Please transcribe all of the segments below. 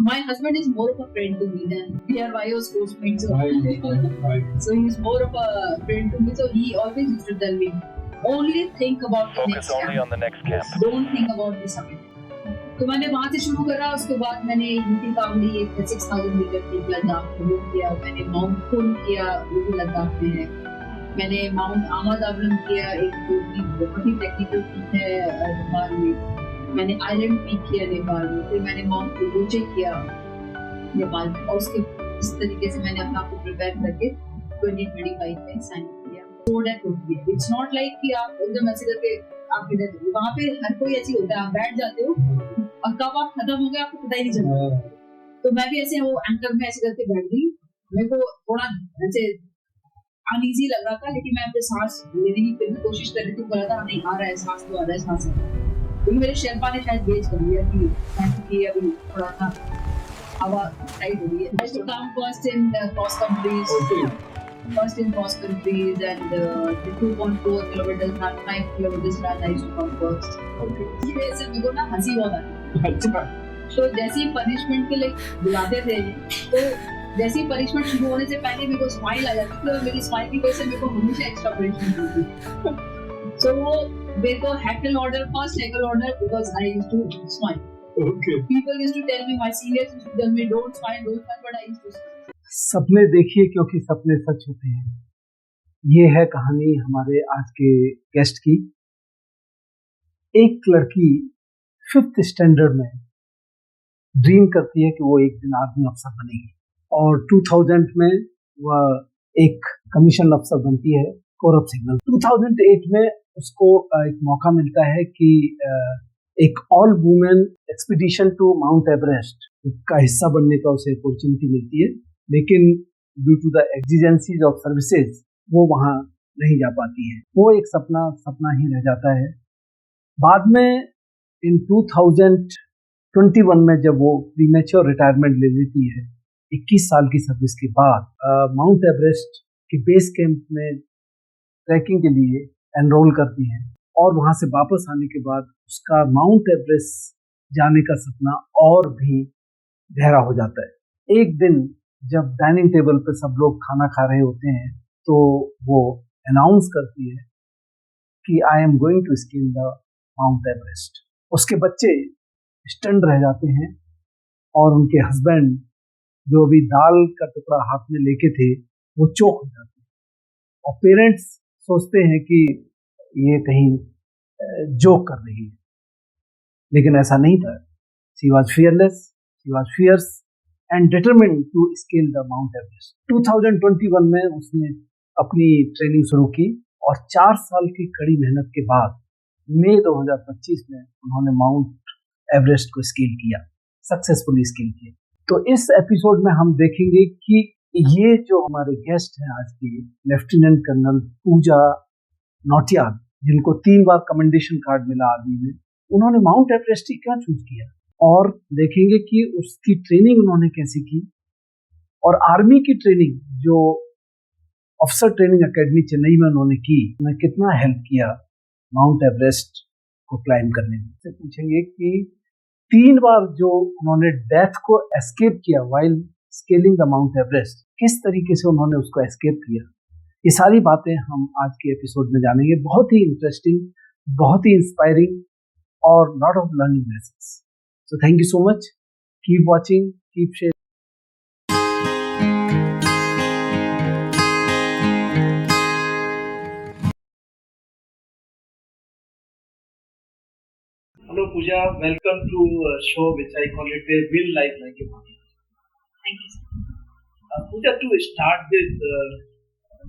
My husband is more of a friend to me than we are YO's postmates. Right. So he's more of a friend to me. So he always used to tell me, only think about the Focus next only camp. on the next camp. Don't think about the summit. तो मैंने वहाँ से शुरू करा. उसके बाद मैंने UT Kavali एक 6000 मीटर की लद्दाख में किया. मैंने माउंट फुल किया, वो भी लद्दाख में है. मैंने माउंट आमद आबलम किया, एक जो कि बहुत ही टेक्निकल पीक है नेपाल में. मैंने आइलैंड पीक किया नेपाल में. फिर मैंने माउंट कुबोचे किया नेपाल में. और उसके इस तरीके से मैंने अपना आपको प्रिपेयर करके 2025 में साइन किया. इट्स नॉट लाइक कि आप एकदम ऐसे करके आप इधर, वहाँ पे हर कोई ऐसी होता है. आप बैठ जाते हो और कब आप खत्म हो गए आपको पता ही नहीं चलता. तो मैं भी ऐसे वो एंकर में ऐसे करके बैठ गई. मेरे को थोड़ा ऐसे अनईजी लग रहा था, लेकिन मैं अपने सांस लेने की फिर भी कोशिश कर रही थी. बोला था नहीं आ रहा है सांस, तो आ रहा है सांस. लेकिन मेरे शेरपा ने शायद गेज कर लिया कि अभी थोड़ा सा हवा टाइट हो रही है. I used to come first in cross countries. First in cross countries and the 2.4 kilometers run, 5 kilometers run I used to come first. इसी वजह से मेरे को ना हंसी बहुत आती. तो जैसे ही पनिशमेंट के लिए बुलाते थे, तो जैसे ही पनिशमेंट शुरू होने से पहले मेरे को स्माइल आ जाती थी. और मेरी स्माइल की वजह से मेरे को हमेशा एक्स्ट्रा पनिशमेंट मिलती थी. So वो मेरे को hackle order, first hackle order, because I used to smile. Okay. People used to tell me, my seniors used to tell me don't smile, but I used to smile. सपने देखिए क्योंकि सपने सच होते हैं. ये है कहानी हमारे आज के गेस्ट की. एक लड़की 5th स्टैंडर्ड में ड्रीम करती है कि वो एक दिन आर्मी अफसर बनेगी, और 2000 में वह एक कमीशन अफसर बनती है कोरब सिग्नल. 2008 में उसको एक मौका मिलता है कि एक all women expedition to mount Everest का हिस्सा बनने का उसे अपॉर्चुनिटी मिलती है. लेकिन due to the exigencies of services वो वहाँ नहीं जा पाती है. वो एक सपना ही रह जाता है. बाद में इन 2021 में जब वो प्रीमेच्योर रिटायरमेंट ले लेती है 21 साल की सर्विस के बाद, माउंट एवरेस्ट के बेस कैंप में ट्रैकिंग के लिए एनरोल करती है. और वहाँ से वापस आने के बाद उसका माउंट एवरेस्ट जाने का सपना और भी गहरा हो जाता है. एक दिन जब डाइनिंग टेबल पे सब लोग खाना खा रहे होते हैं, तो वो अनाउंस करती है कि I am going to scale the Mount Everest. उसके बच्चे स्टंड रह जाते हैं और उनके हस्बैंड जो अभी दाल का टुकड़ा हाथ में लेके थे वो चौंक हो जाते हैं. और पेरेंट्स सोचते हैं कि ये कहीं जोक कर रही है, लेकिन ऐसा नहीं था. She was fearless, she was fierce and determined to scale the Mount Everest. 2021 में उसने अपनी ट्रेनिंग शुरू की और 4 साल की कड़ी मेहनत के बाद मई 2025 में उन्होंने माउंट एवरेस्ट को स्केल किया, सक्सेसफुली स्केल किया. तो इस एपिसोड में हम देखेंगे कि ये जो हमारे गेस्ट हैं आज की, लेफ्टिनेंट कर्नल पूजा नौटियाल, जिनको 3 बार कमेंडेशन कार्ड मिला आर्मी में, उन्होंने माउंट एवरेस्ट ही क्यों चूज किया. और देखेंगे कि उसकी ट्रेनिंग उन्होंने कैसे की, और आर्मी की ट्रेनिंग जो ऑफिसर ट्रेनिंग एकेडमी चेन्नई में उन्होंने की, उन्हें कितना हेल्प किया माउंट एवरेस्ट को क्लाइम करने में. से पूछेंगे कि 3 बार जो उन्होंने डेथ को एस्केप किया while scaling the Mount Everest, किस तरीके से उन्होंने उसको एस्केप किया. ये सारी बातें हम आज के एपिसोड में जानेंगे. बहुत ही इंटरेस्टिंग, बहुत ही इंस्पायरिंग और lot of learning lessons. So thank you so much. Keep watching, keep sharing. Hello Pooja, welcome to a show which I call it a Will Life Like a Mother. Thank you. Pooja, to start with,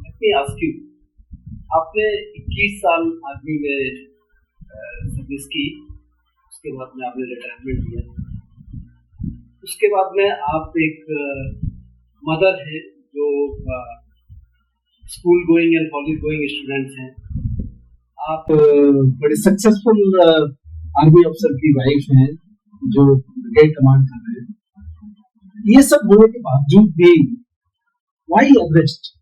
let me ask you, आपने 21 साल army में service की, उसके बाद में आपने retirement लिया. उसके बाद में आप एक मदर है जो school going and college going students हैं. आप बड़े सक्सेसफुल आर्मी अफसर की वाइफ हैं जो ब्रिगेड कमांड कर रहे हैं. ये सब होने के बावजूद भी व्हाई एवरेस्ट,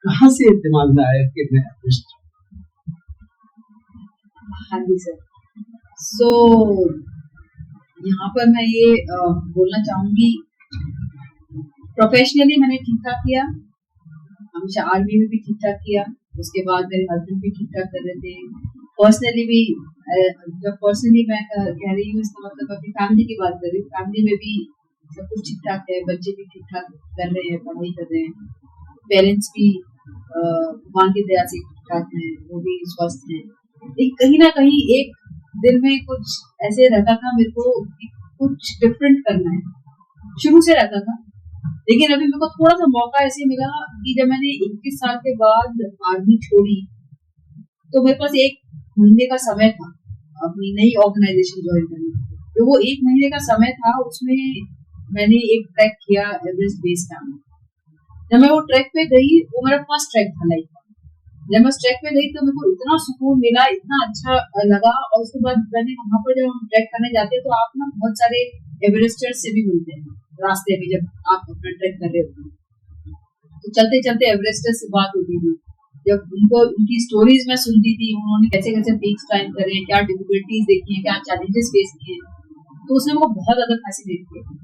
कहाँ से दिमाग में आया कि मैं एवरेस्ट. हाँ जी सर. So यहाँ पर मैं ये बोलना चाहूंगी, प्रोफेशनली मैंने ठीक ठाक किया, हमेशा आर्मी में भी ठीक ठाक किया, उसके बाद मेरे हस्बैंड भी ठीक ठाक कर रहे थे, पर्सनली भी। जब पर्सनली मैं कह रही हूँ इसका मतलब अपनी फैमिली की बात कर रही हूँ, फैमिली में भी सब कुछ ठीक ठाक है, बच्चे भी ठीक ठाक कर रहे हैं, पढ़ाई कर रहे हैं, पेरेंट्स भी भगवान की दया से ठीक ठाक हैं, वो भी स्वस्थ हैं। एक कहीं ना कहीं एक दिल में कुछ ऐसे रहता था मेरे को कि कुछ डिफरेंट करना है, शुरू से रहता था। लेकिन अभी मेरे को थोड़ा सा मौका ऐसे मिला कि जब मैंने 21 साल के बाद आर्मी छोड़ी तो मेरे पास 1 महीने का समय था अपनी नई ऑर्गेनाइजेशन ज्वाइन करने का। तो वो 1 महीने का समय था, उसमें मैंने एक ट्रैक किया एवरेस्ट बेस कैंप। जब मैं वो ट्रैक पे गई, वो मेरा फर्स्ट ट्रैक था लाइफ का। जब मैं ट्रैक पे गई तो मेरे को इतना सुकून मिला, इतना अच्छा लगा। और उसके बाद मैंने वहां पर जब हम ट्रैक करने जाते हैं तो आप ना बहुत सारे एवरेस्टर्स से भी मिलते हैं रास्ते में, जब आप अपना ट्रैक कर रहे होते हैं तो चलते चलते एवरेस्टर्स से बात होती थी। जब उनकी स्टोरीज मैं सुनती थी, उन्होंने कैसे कैसे पीक्स क्लाइंब करे हैं, क्या डिफिकल्टीज देखी हैं, क्या चैलेंजेस फेस किए हैं, तो उसने मेरे को बहुत ज्यादा फैसिनेट किया।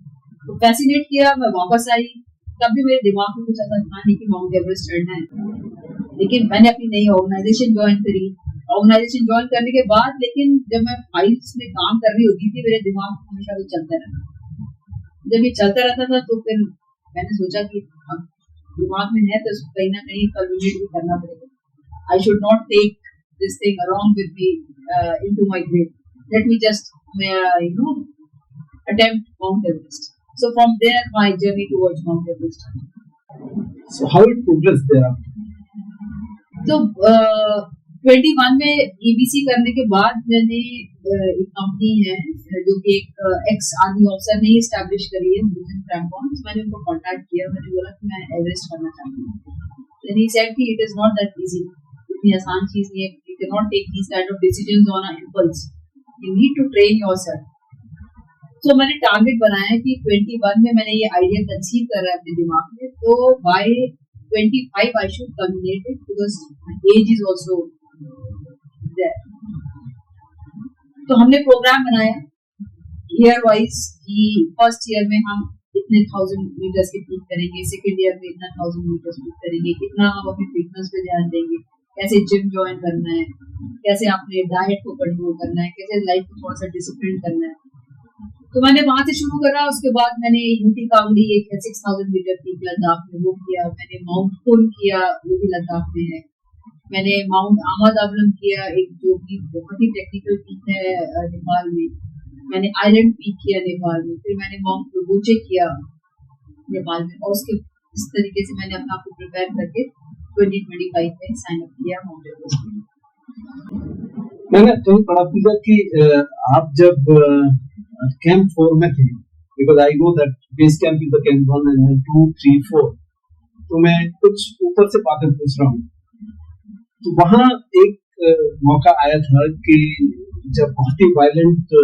तो फैसिनेट किया, मैं वापस आई, तब भी मेरे दिमाग में कुछ ऐसा था नहीं कि माउंट एवरेस्ट चढ़ना है। लेकिन मैंने अपनी नई ऑर्गेनाइजेशन ज्वाइन करी। ऑर्गेनाइजेशन ज्वाइन करने के बाद, लेकिन जब मैं फाइल्स में काम कर रही होती थी, मेरे दिमाग में हमेशा वो चलता रहता। जब ये चलता रहता था तो फिर मैंने सोचा कि अब दिमाग में है तो इसको कहीं ना कहीं कल्मिनेट भी करना पड़ेगा। I should not take this thing around with me into my grave, let me just attempt Mount Everest. So from there my journey towards Mount Everest started. So how it progressed thereafter? तो 21 में EBC करने के बाद मैंने एक company है जो कि एक एक्स आर्मी ऑफिसर ने स्टैब्लिश करी है, म्यूजियम क्रैम्पॉन्स। मैंने उनको कांटेक्ट किया, मैंने बोला कि मैं एवरेस्ट करना चाहती हूँ। Then he said कि it is not that easy, इतनी आसान चीज नहीं है, you cannot take these kind of decisions on an impulse, you need to train yourself. तो मैंने टारगेट बनाया कि 21 में मैंने ये आइडिया कंसीव कर रहा है अपने दिमाग में, तो bye 25 I should culminate it because age is also there. तो हमने प्रोग्राम बनाया ईयर वाइज कि फर्स्ट ईयर में हम इतने 1000 मीटर्स की पीक करेंगे, सेकेंड ईयर में इतना 1000 मीटर्स पीक करेंगे, कितना हम अपनी फिटनेस पे ध्यान देंगे, कैसे जिम ज्वाइन करना है, कैसे अपने डाइट को कंट्रोल करना है, कैसे लाइफ को थोड़ा सा डिसिप्लिन करना है। तो मैंने वहां से शुरू करा। उसके बाद मैंने यूटी कावड़ी एक 6000 मीटर पीक लद्दाख में वो किया, मैंने माउंट फुल किया, वो भी लद्दाख में है, मैंने माउंट अहमद अबलम किया, एक जो कि बहुत ही टेक्निकल पीक है नेपाल में, मैंने आइलैंड पीक किया नेपाल में, फिर मैंने माउंट लोबोचे किया नेपाल में, और उसके इस तरीके से मैंने अपना आपको प्रिपेयर करके 2025 में साइन अप किया माउंट एवरेस्ट में। मैंने कहीं पढ़ा था कि आप जब कैंप 4 में थे, because I know that base camp is the camp 1 and 2, 3, 4, तो मैं कुछ ऊपर से बातें पूछ रहा हूँ। तो वहाँ एक मौका आया था कि जब बहुत ही वायलेंट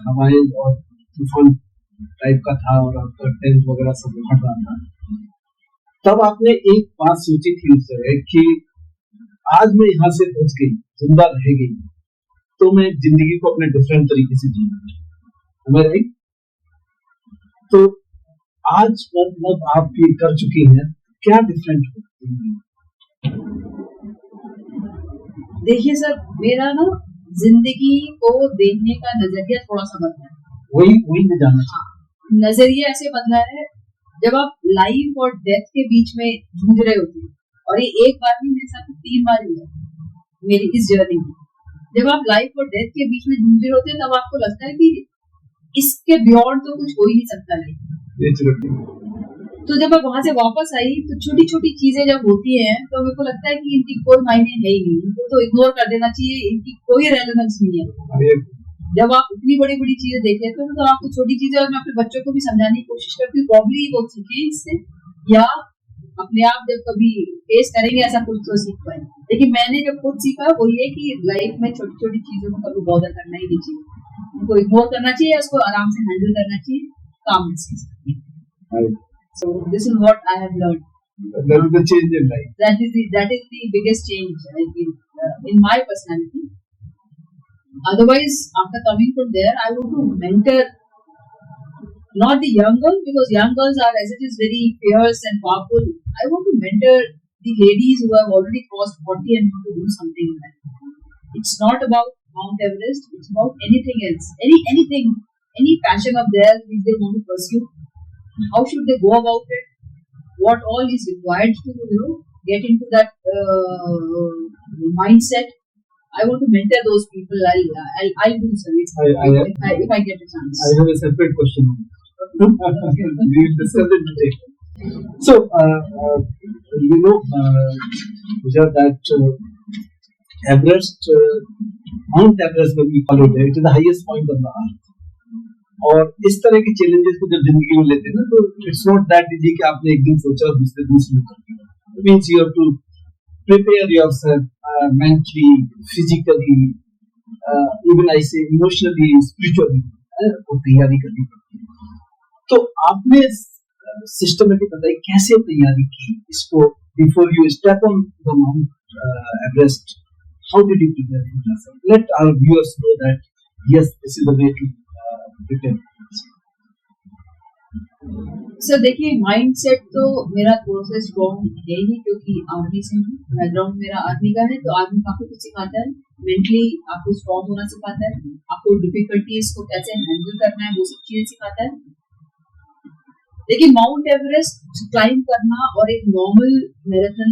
हवाएं और तूफान टाइप का था और आपका टेंट वगैरह सब फट रहा था, तब आपने एक बात सोची थी उस जगह कि आज मैं यहाँ से बच गई, जिंदा रह गई, तो मैं जिंदगी को अपने डिफरेंट तरीके से जीना, राइट? तो आज मतलब आप ये कर चुकी हैं, क्या डिफरेंट है? देखिए सर, मेरा ना जिंदगी को देखने का नजरिया थोड़ा सा बदला है। वही मैं जानना चाहता हूँ। नजरिया ऐसे बदला है, जब आप लाइफ और डेथ के बीच में जूझ रहे होते हैं, और ये एक बार नहीं, मेरे साथ 3 बार हुआ मेरी इस जर्नी में। जब आप लाइफ और डेथ के बीच में जूझ रहे होते हैं, तब आपको लगता है कि इसके बियॉन्ड तो कुछ हो ही नहीं सकता नहीं। तो जब मैं वहां से वापस आई, तो छोटी छोटी चीजें जब होती हैं तो मेरे को लगता है कि इनकी कोई मायने है ही नहीं, इनको तो इग्नोर कर देना चाहिए, इनकी कोई रेलेवेंस नहीं है। जब आप इतनी बड़ी बड़ी चीजें देखे तो आपको छोटी चीजें, और मैं अपने बच्चों को भी समझाने की कोशिश करती हूँ, प्रॉब्ली वो सीखे इससे, या अपने आप जब कभी फेस करेंगे ऐसा कुछ तो सीख पाए। लेकिन मैंने जब खुद सीखा वो ये कि लाइफ में छोटी छोटी चीजों को कभी बॉदर करना ही नहीं चाहिए, उनको इग्नोर करना चाहिए, उसको आराम से हैंडल करना चाहिए, कामनेस के साथ। So this is what I have learned. That is the change in life. That is the biggest change I feel in my personality. Otherwise, after coming from there, I want to mentor not the young girls, because young girls are, as it is, very fierce and powerful. I want to mentor the ladies who have already crossed 40 and want to do something in life. It's not about Mount Everest. It's about anything else. Any passion of theirs which they want to pursue. How should they go about it? What all is required to get into that mindset? I want to mentor those people. I'll do so if I get a chance. I have a separate question on this. We will discuss it later. So, Pooja, that Everest, Mount Everest, when we call it is the highest point on the earth. और इस तरह के challenges को जब जिंदगी में लेते हैं ना, तो इट्स नॉट दैट इजी कि आपने एक दिन सोचा और दूसरे दिन शुरू कर दिया. It means you have to prepare yourself mentally, physically, even I say emotionally, spiritually, वो तैयारी करनी पड़ती है. तो आपने सिस्टमेटिक बताइए कैसे तैयारी की इसको before you step on the Mount Everest. How did you prepare for that? Let our viewers know that yes, this is the way to prepare. Sir देखिए, माइंडसेट तो मेरा थोड़ा सा स्ट्रॉन्ग है ही, क्योंकि आर्मी से हूँ. बैकग्राउंड मेरा आर्मी का है, तो आर्मी काफी कुछ सिखाता है. मेंटली आपको स्ट्रॉन्ग होना सिखाता है, आपको डिफिकल्टीज को कैसे हैंडल करना है वो सब चीजें सिखाता है. देखिए, माउंट एवरेस्ट क्लाइंब करना और एक नॉर्मल मैराथन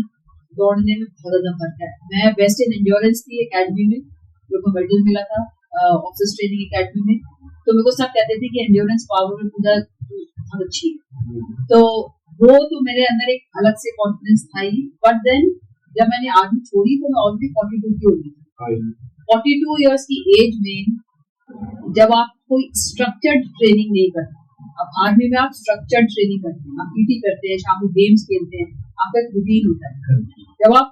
दौड़ने में बहुत ज्यादा फर्क है. मैं बेस्ट इन एंड्योरेंस थी एकेडमी में, जो को मेडल मिला था ऑफिसर्स ट्रेनिंग एकेडमी में. तो मेरे को सब कहते थे कि एंड्योरेंस पावर में पूजा बहुत अच्छी है. तो वो तो मेरे अंदर एक अलग से कॉन्फिडेंस था ही. बट देन जब मैंने आर्मी छोड़ी तो मैं ऑलरेडी 42 की हो गई. 42 इयर्स की एज में जब आप कोई स्ट्रक्चर्ड ट्रेनिंग नहीं करते, अब आर्मी में आप स्ट्रक्चर्ड ट्रेनिंग करते हैं, आप पीटी करते हैं, शाम को गेम्स खेलते हैं, आपका एक रूटीन होता है. जब आप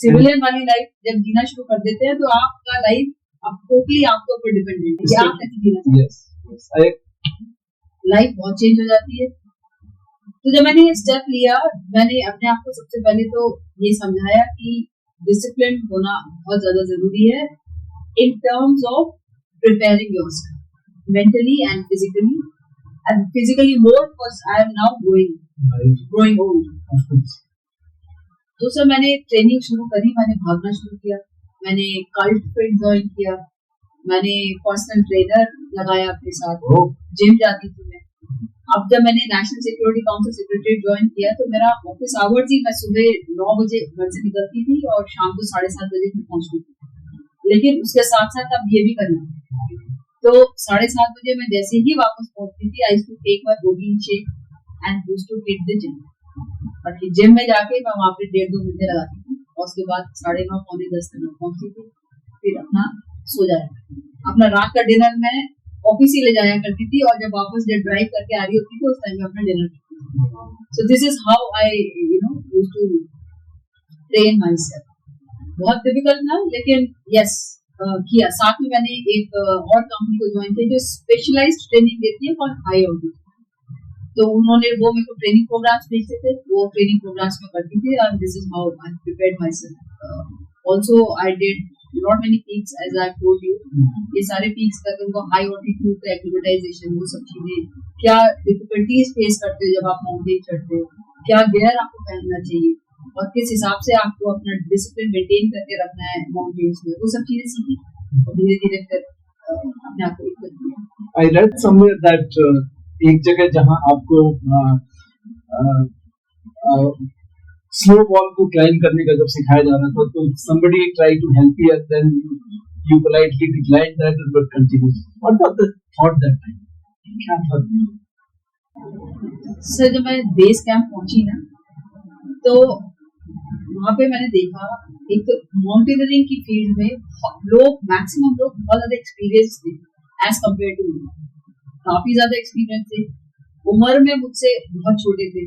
सिविलियन वाली लाइफ जब जीना शुरू कर देते हैं, तो आपका लाइफ अब टोटली आपके ऊपर डिपेंडेंट है कि आप कैसे जीना चाहते हैं. लाइफ बहुत चेंज हो जाती है. तो जब मैंने ये स्टेप लिया, मैंने अपने आप को सबसे पहले तो ये समझाया कि डिसिप्लिन होना बहुत ज्यादा जरूरी है in terms of preparing yourself mentally and physically more, because I am now growing old. तो सर मैंने ट्रेनिंग शुरू करी, मैंने भागना शुरू किया, मैंने कल्ट फिट ज्वाइन किया, मैंने पर्सनल ट्रेनर लगाया अपने साथ, जिम जाती थी मैं. अब जब मैंने national security council secretary join किया, तो मेरा ऑफिस आवर्स ही, मैं सुबह 9 बजे घर से निकलती थी और शाम को 7:30 बजे घर पहुंचती थी. लेकिन उसके साथ साथ अब ये भी करना, तो 7:30 बजे मैं जैसे ही वापस पहुंचती थी, I used to take my protein shake and used to hit the gym. और जिम में जाके मैं वहाँ पे 1.5-2 घंटे लगाती थी, और उसके बाद 9:30 पौने 10 तक मैं पहुंचती थी. फिर अपना सो जाया, अपना रात का डिनर मैं ऑफिस ही ले जाया करती थी, और जब वापस जब ड्राइव करके आ रही होती थी, उस टाइम में अपना डिनर करती थी. So this is how I used to train myself. बहुत डिफिकल्ट था, लेकिन यस किया. साथ में मैंने एक और कंपनी को ज्वाइन किया जो स्पेशलाइज्ड ट्रेनिंग देती है फॉर हाई ऑल्टीट्यूड. तो उन्होंने वो मेरे को ट्रेनिंग प्रोग्राम्स भेजते थे, वो ट्रेनिंग प्रोग्राम्स में करती थी. And this is how I prepared myself. Also I did not many peaks as I told you. ये सारे पीक्स का उनको हाई ऑल्टीट्यूड का एक्लिमेटाइजेशन, वो सब चीजें, क्या डिफिकल्टीज फेस करते हो जब आप माउंटेन चढ़ते हो, क्या गियर आपको पहनना चाहिए, और किस हिसाब से आपको अपना डिसिप्लिन मेंटेन करके रखना है माउंटेन्स में, वो सब चीजें सीखी. और धीरे धीरे फिर अपने आप को इक्वल किया. आई रेड समवेयर दैट एक जगह जहां आपको स्लो वॉल को क्लाइंब करने का जब सिखाया जा रहा था, तो somebody tried to help you and then you politely declined that but continued. What was the thought that time? क्या था? सर जब मैं बेस कैंप पहुंची ना, तो वहाँ पे मैंने देखा एक तो माउंटेनियरिंग की फील्ड में मैक्सिमम लोग बहुत ज्यादा एक्सपीरियंस थे एज कम्पेयर टू मी. काफी ज्यादा एक्सपीरियंस थे, उम्र में मुझसे बहुत छोटे थे,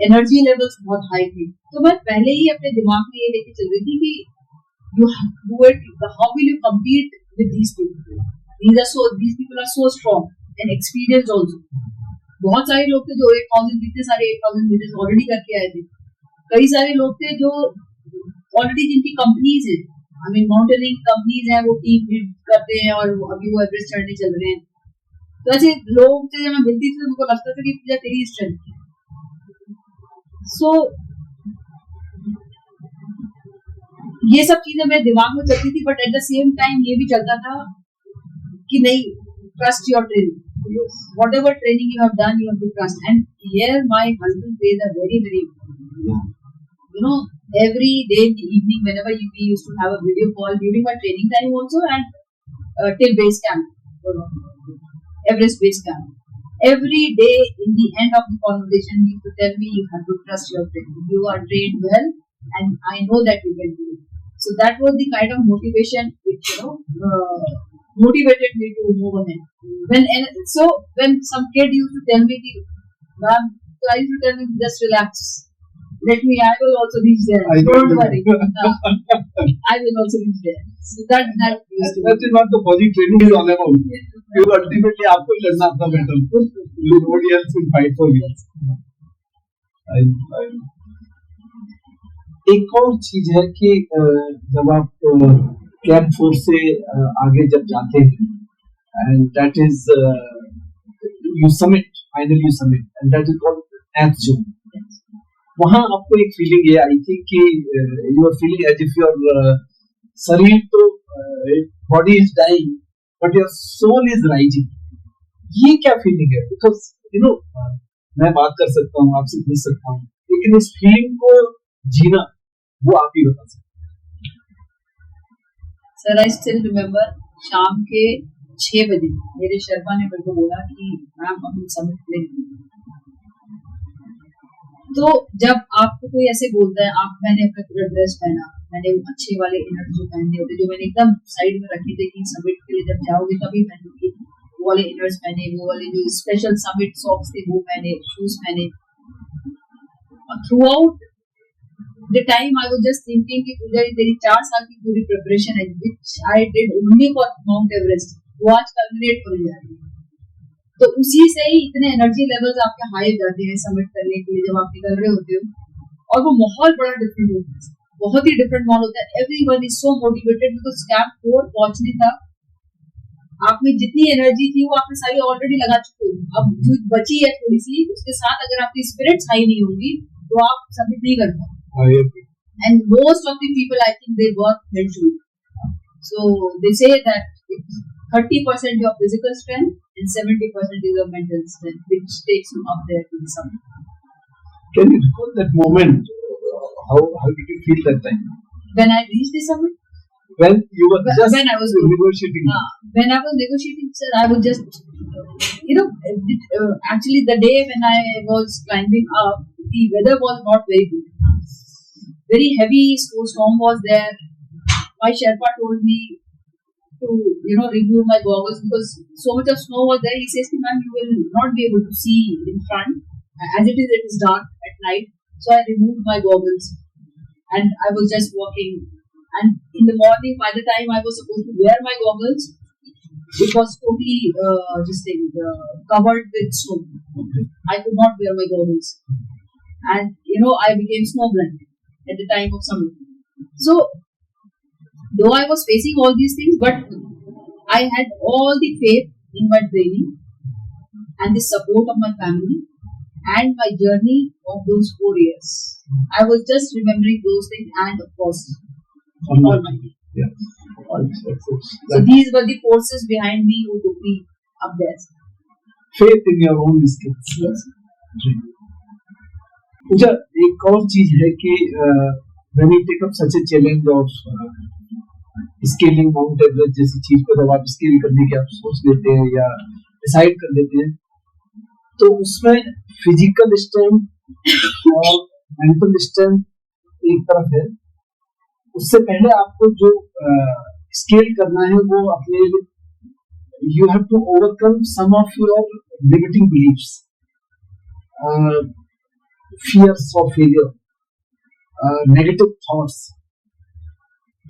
एनर्जी लेवल्स बहुत हाई थे. तो मैं पहले ही अपने दिमाग में ये लेके चल रही थी कि how will you compete with these people. These people are so strong and experienced also. बहुत सारे लोग थे जो 8,000 कितने सारे 8,000 मीटर्स ऑलरेडी करके आए थे. कई सारे लोग थे जो ऑलरेडी जिनकी कंपनीज है, आई मीन माउंटेनिंग कंपनीज हैं वो टीम बिल्ड करते हैं और अभी वो एवरेस्ट चढ़ने चल रहे हैं। तो ऐसे लोग से जब मैं मिलती थी तो मुझको लगता था कि पूजा तेरी स्ट्रेंथ है। सो ये सब चीजें मेरे दिमाग में चलती थी, but at the same time ये भी चलता था कि नहीं, trust your training, whatever training you have done, you have to trust. And here my husband plays a very very important role. You know, every day in the evening, whenever we used to have a video call during my training time also, and till base camp, Everest base camp. Every day in the end of the conversation, he used to tell me, you have to trust your training. You are trained well, and I know that you can do it. So that was the kind of motivation which motivated me to move ahead. When some kid used to tell me, "Ma'am," so I used to tell him, just relax. Let me. I will also reach there. Don't worry. I will also reach there. So that used to. That is what the body training is all about. You ultimately आपको लड़ना अपना battle. Nobody else will fight for you. एक और चीज है कि जब आप कैंप फोर्स से आगे जब जाते हैं and that is you summit, finally you summit and that is called death zone. वहां आपको एक फीलिंग ये आई थी कि you are feeling as if your शरीर तो body is dying but your soul is rising. ये क्या फीलिंग है? बिकॉज यू नो मैं बात कर सकता हूँ, आपसे पूछ सकता हूँ, लेकिन इस फीलिंग को जीना वो आप ही बता सकते। सर, आई स्टिल रिमेम्बर शाम के 6 बजे मेरे शर्मा ने मेरे को बोला कि मैम हम समिट लेंगे। तो जब आपको कोई ऐसे बोलता है, मैंने अपना पूरा ड्रेस पहना, मैंने अच्छे वाले इनर जो पहने होते जो मैंने एकदम साइड में रखे थे कि समिट के लिए जब जाओगे तभी पहनूंगी, वो वाले इनर्स पहने, वो वाले जो स्पेशल समिट सॉक्स थे वो पहने, शूज पहने। Through out the time I was just thinking कि पूजा तेरी 4 साल की पूरी प्रिपरेशन है which I did only for Mount Everest, वो आज कल्मिनेट होने जा रही है। तो उसी से ही इतने एनर्जी लेवल्स आपके हाई हो जाते हैं समिट करने के लिए जब आप निकल रहे होते हो। और वो माहौल बड़ा डिफरेंट होता है, बहुत ही डिफरेंट माहौल होता है। Everyone is so motivated because camp 4 पहुंचने तक आप में जितनी एनर्जी थी वो आपने सारी ऑलरेडी लगा चुके हो। अब जो बची है थोड़ी सी, उसके साथ अगर आपकी स्पिरिट्स हाई नहीं होंगी तो आप समिट नहीं कर पाओगे। And most of the people, I think, they work mentally. So they say that 30% your physical strength and 70% is your mental strength, which takes you up there to the summit. Can you recall that moment? How did you feel that time? When I reached the summit? When you were just when I was negotiating. When I was negotiating, sir, I was just, actually the day when I was climbing up, the weather was not very good. Very heavy snowstorm was there. My Sherpa told me to, remove my goggles because so much of snow was there. He says, "Ma'am, you will not be able to see in front. As it is dark at night." So I removed my goggles and I was just walking. And in the morning, by the time I was supposed to wear my goggles, it was totally covered with snow. I could not wear my goggles, and I became snowblind at the time of summit. So, though I was facing all these things, but I had all the faith in my training and the support of my family and my journey of those 4 years. I was just remembering those things and of course, Almighty. Yeah. So these were the forces behind me who took me up there. Faith in your own skills. Yes. पूजा, एक और चीज है कि when you take up such a challenge of scaling Mount Everest जैसी चीज को जब आप स्केल करने की आप सोच लेते हैं या डिसाइड कर लेते हैं, तो उसमें फिजिकल स्ट्रेंथ और मेंटल स्ट्रेंथ एक तरफ है, उससे पहले आपको जो स्केल करना है वो अपने you have to overcome some of your limiting beliefs, fears of failure, negative thoughts.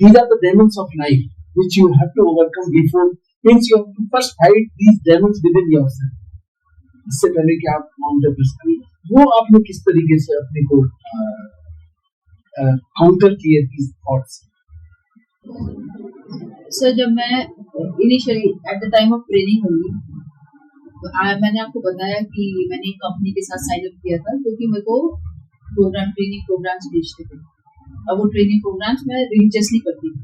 These are the demons of life which you have to overcome before. Means you have to first fight these demons within yourself. इससे पहले कि आप mount Everest करें, वो आपने किस तरीके से अपने को काउंटर किए these thoughts? सर जब मैं initially at the time of training हुई, मैंने आपको बताया कि मैंने एक कंपनी के साथ साइन अप किया था क्योंकि मेरे को ट्रेनिंग प्रोग्राम्स भेजते थे। अब वो ट्रेनिंग प्रोग्राम्स मैं रिलीजियसली करती थी।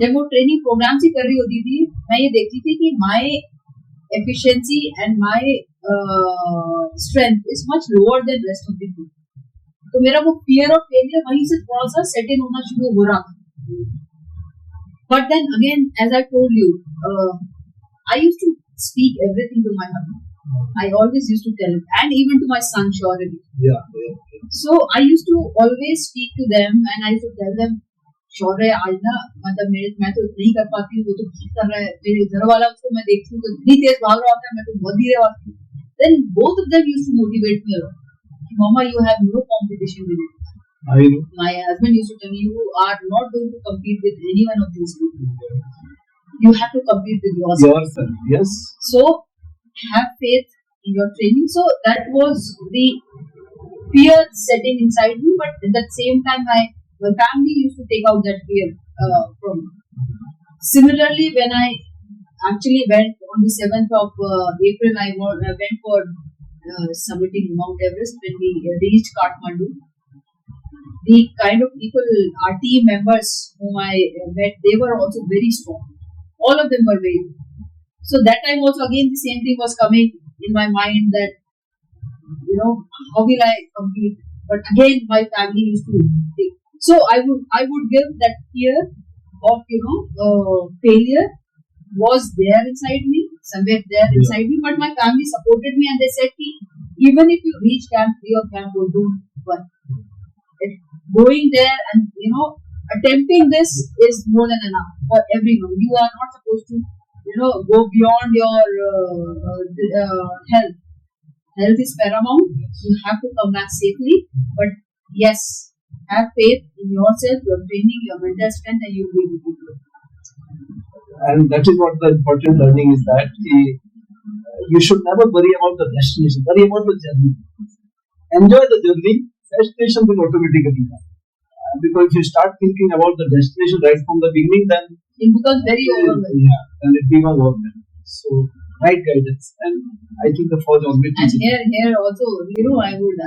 जब वो ट्रेनिंग प्रोग्राम्स ही कर रही होती थी, मैं ये देखती थी कि my efficiency and my strength is much lower than rest of the group. तो मेरा वो फियर ऑफ फेलियर वहीं से थोड़ा सा सेट इन होना शुरू हो रहा था। But then again, as I told you, I used to speak everything to my husband. I always used to tell him, and even to my son, Shaurya. Yeah. So I used to always speak to them, and I used to tell them, Shaurya, आज ना मतलब मैं तो नहीं कर पाती हूँ, वो तो बहुत कर रहा है। मेरे घर वाला उसको मैं देखती हूँ तो इतनी तेज भाग रहा होता है, मैं तो बहुत धीरे भागती हूँ। Then both of them used to motivate me a lot. Mama, you have no competition with it. I know. My husband used to tell me, you are not going to compete with any one of these people. You have to compete with yourself. Yourself, yes. So, have faith in your training. So, that was the fear setting inside me, but at the same time, my family used to take out that fear from me. Similarly, when I actually went on the 7th of April, I went for summiting Mount Everest when we reached Kathmandu. The kind of people, our team members whom I met, they were also very strong. All of them were very good. So that time also again the same thing was coming in my mind that, how will I compete? But again my family used to think. So I would give that fear of, failure was there inside me, somewhere there inside me, but my family supported me and they said, even if you reach camp 3 or camp 4, don't worry. Going there and attempting this is more than enough for everyone. You are not supposed to go beyond your health. Health is paramount. You have to come back safely, but yes, have faith in yourself, your training, your mental strength, and you will be able to do it. And that is what the important learning is, that you should never worry about the destination, worry about the journey. Enjoy the journey. Destination will automatically come. Because if you start thinking about the destination right from the beginning, then it becomes very overwhelming. Yeah, then it becomes overwhelming. So, right guidance, and I think the Forge always teaches. And here also, I would.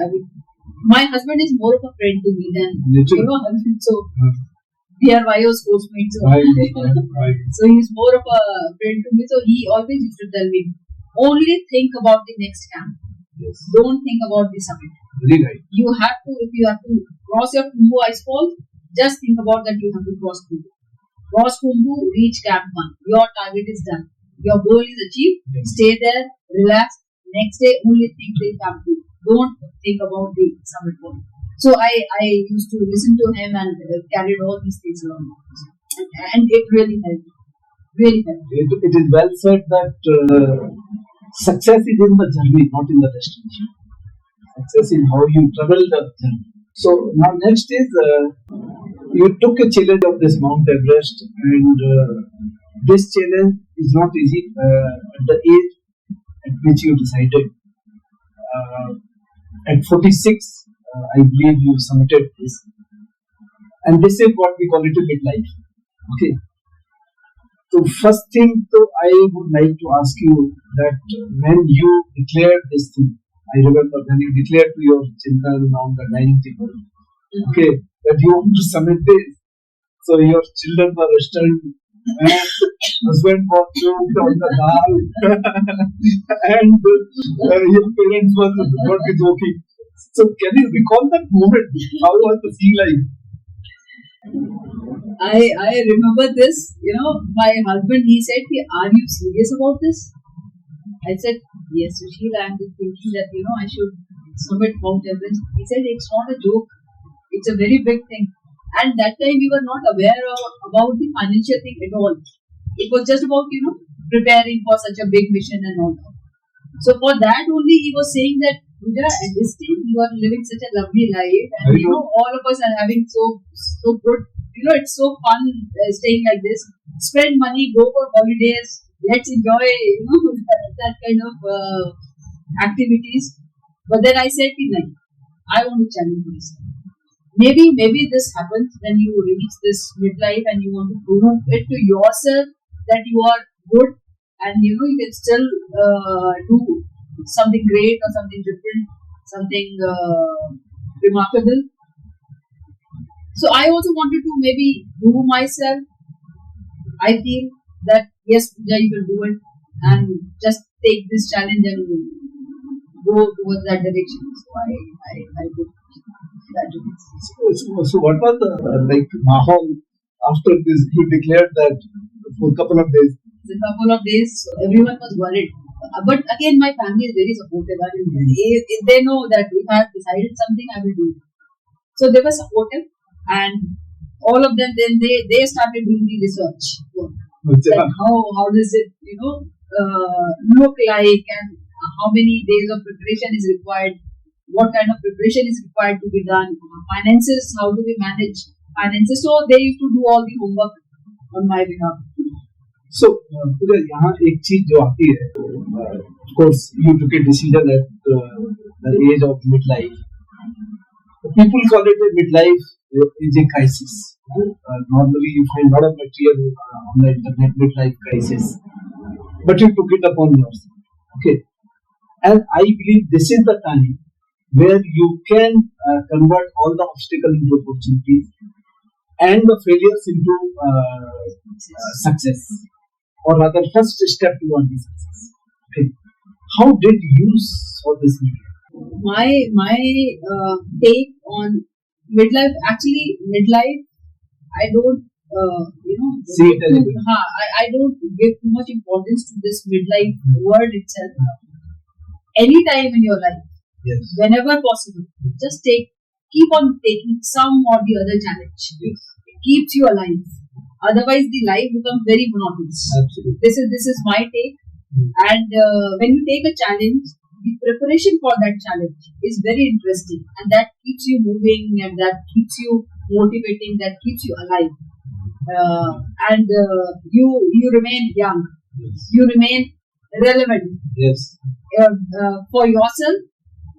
My husband is more of a friend to me than husband. So we are bio sportsmates. So, right. So he's more of a friend to me. So he always used to tell me, only think about the next camp. Yes. Don't think about the summit. Very right. You have to, if you have to cross your Khumbu ice falls, just think about that you have to cross Khumbu. Cross Khumbu, reach camp 1. Your target is done. Your goal is achieved. Yes. Stay there, relax. Next day, only think the camp 2. Don't think about the summit point. So I used to listen to him and carried all these things along. And it really helped. Really helped. It is well said that success is in the journey, not in the destination. Success in how you travel the journey. So now next is you took a challenge of this Mount Everest, and this challenge is not easy at the age at which you decided. At 46, I believe you summited this, and this is what we call it a midlife. Okay. So first thing, I would like to ask you that when you declared this thing, I remember when you declared to your children around the dining table, okay, that you want to summit this. So your children were restaurant and husband was choked on the dal and your parents were joking. So can you recall that moment? How was the scene like? I remember this, my husband, he said, are you serious about this? I said, yes, Sushil, I'm just thinking that, I should summit Mount Everest. He said, it's not a joke. It's a very big thing. And that time we were not aware about the financial thing at all. It was just about, preparing for such a big mission and all that. So for that only, he was saying that, Pooja, at this time, you are living such a lovely life. And, all of us are having so good, it's so fun staying like this. Spend money, go for holidays. Let's enjoy, that kind of activities. But then I said, I want to challenge myself. maybe this happens when you reach this midlife and you want to prove it to yourself that you are good, and you can still do something great or something different, something remarkable. So I also wanted to maybe prove myself. I feel that yes, Pooja, you can do it, and just take this challenge and go towards that direction. So I took that direction. So what was the mahal after this? You declared that for a couple of days. A couple of days, everyone was worried. But again, my family is very supportive. I mean, they know that if I have decided something, I will do it. So they were supportive, and all of them then they started doing the research work. Like how does it look like, and how many days of preparation is required, what kind of preparation is required to be done, finances, how do we manage finances. So they used to do all the homework on my behalf. So पूजा यहाँ एक चीज जो आती है, of course you took a decision at the age of midlife. People call it a midlife is a crisis. Normally you find a lot of material on the internet, midlife crisis, but you took it upon yourself. Okay, and I believe this is the time where you can convert all the obstacles into opportunities and the failures into success, or rather first step toward the success. Okay, how did you saw this media? My take on midlife, actually midlife, I don't See it as a I don't give too much importance to this midlife word itself. Any time in your life, yes, whenever possible, just keep on taking some or the other challenge. yes, It keeps you alive. Otherwise, the life becomes very monotonous. absolutely. This is my take. And when you take a challenge, the preparation for that challenge is very interesting, and that keeps you moving, and that keeps you motivating, that keeps you alive. And you remain young, Yes, you remain relevant yes, for yourself,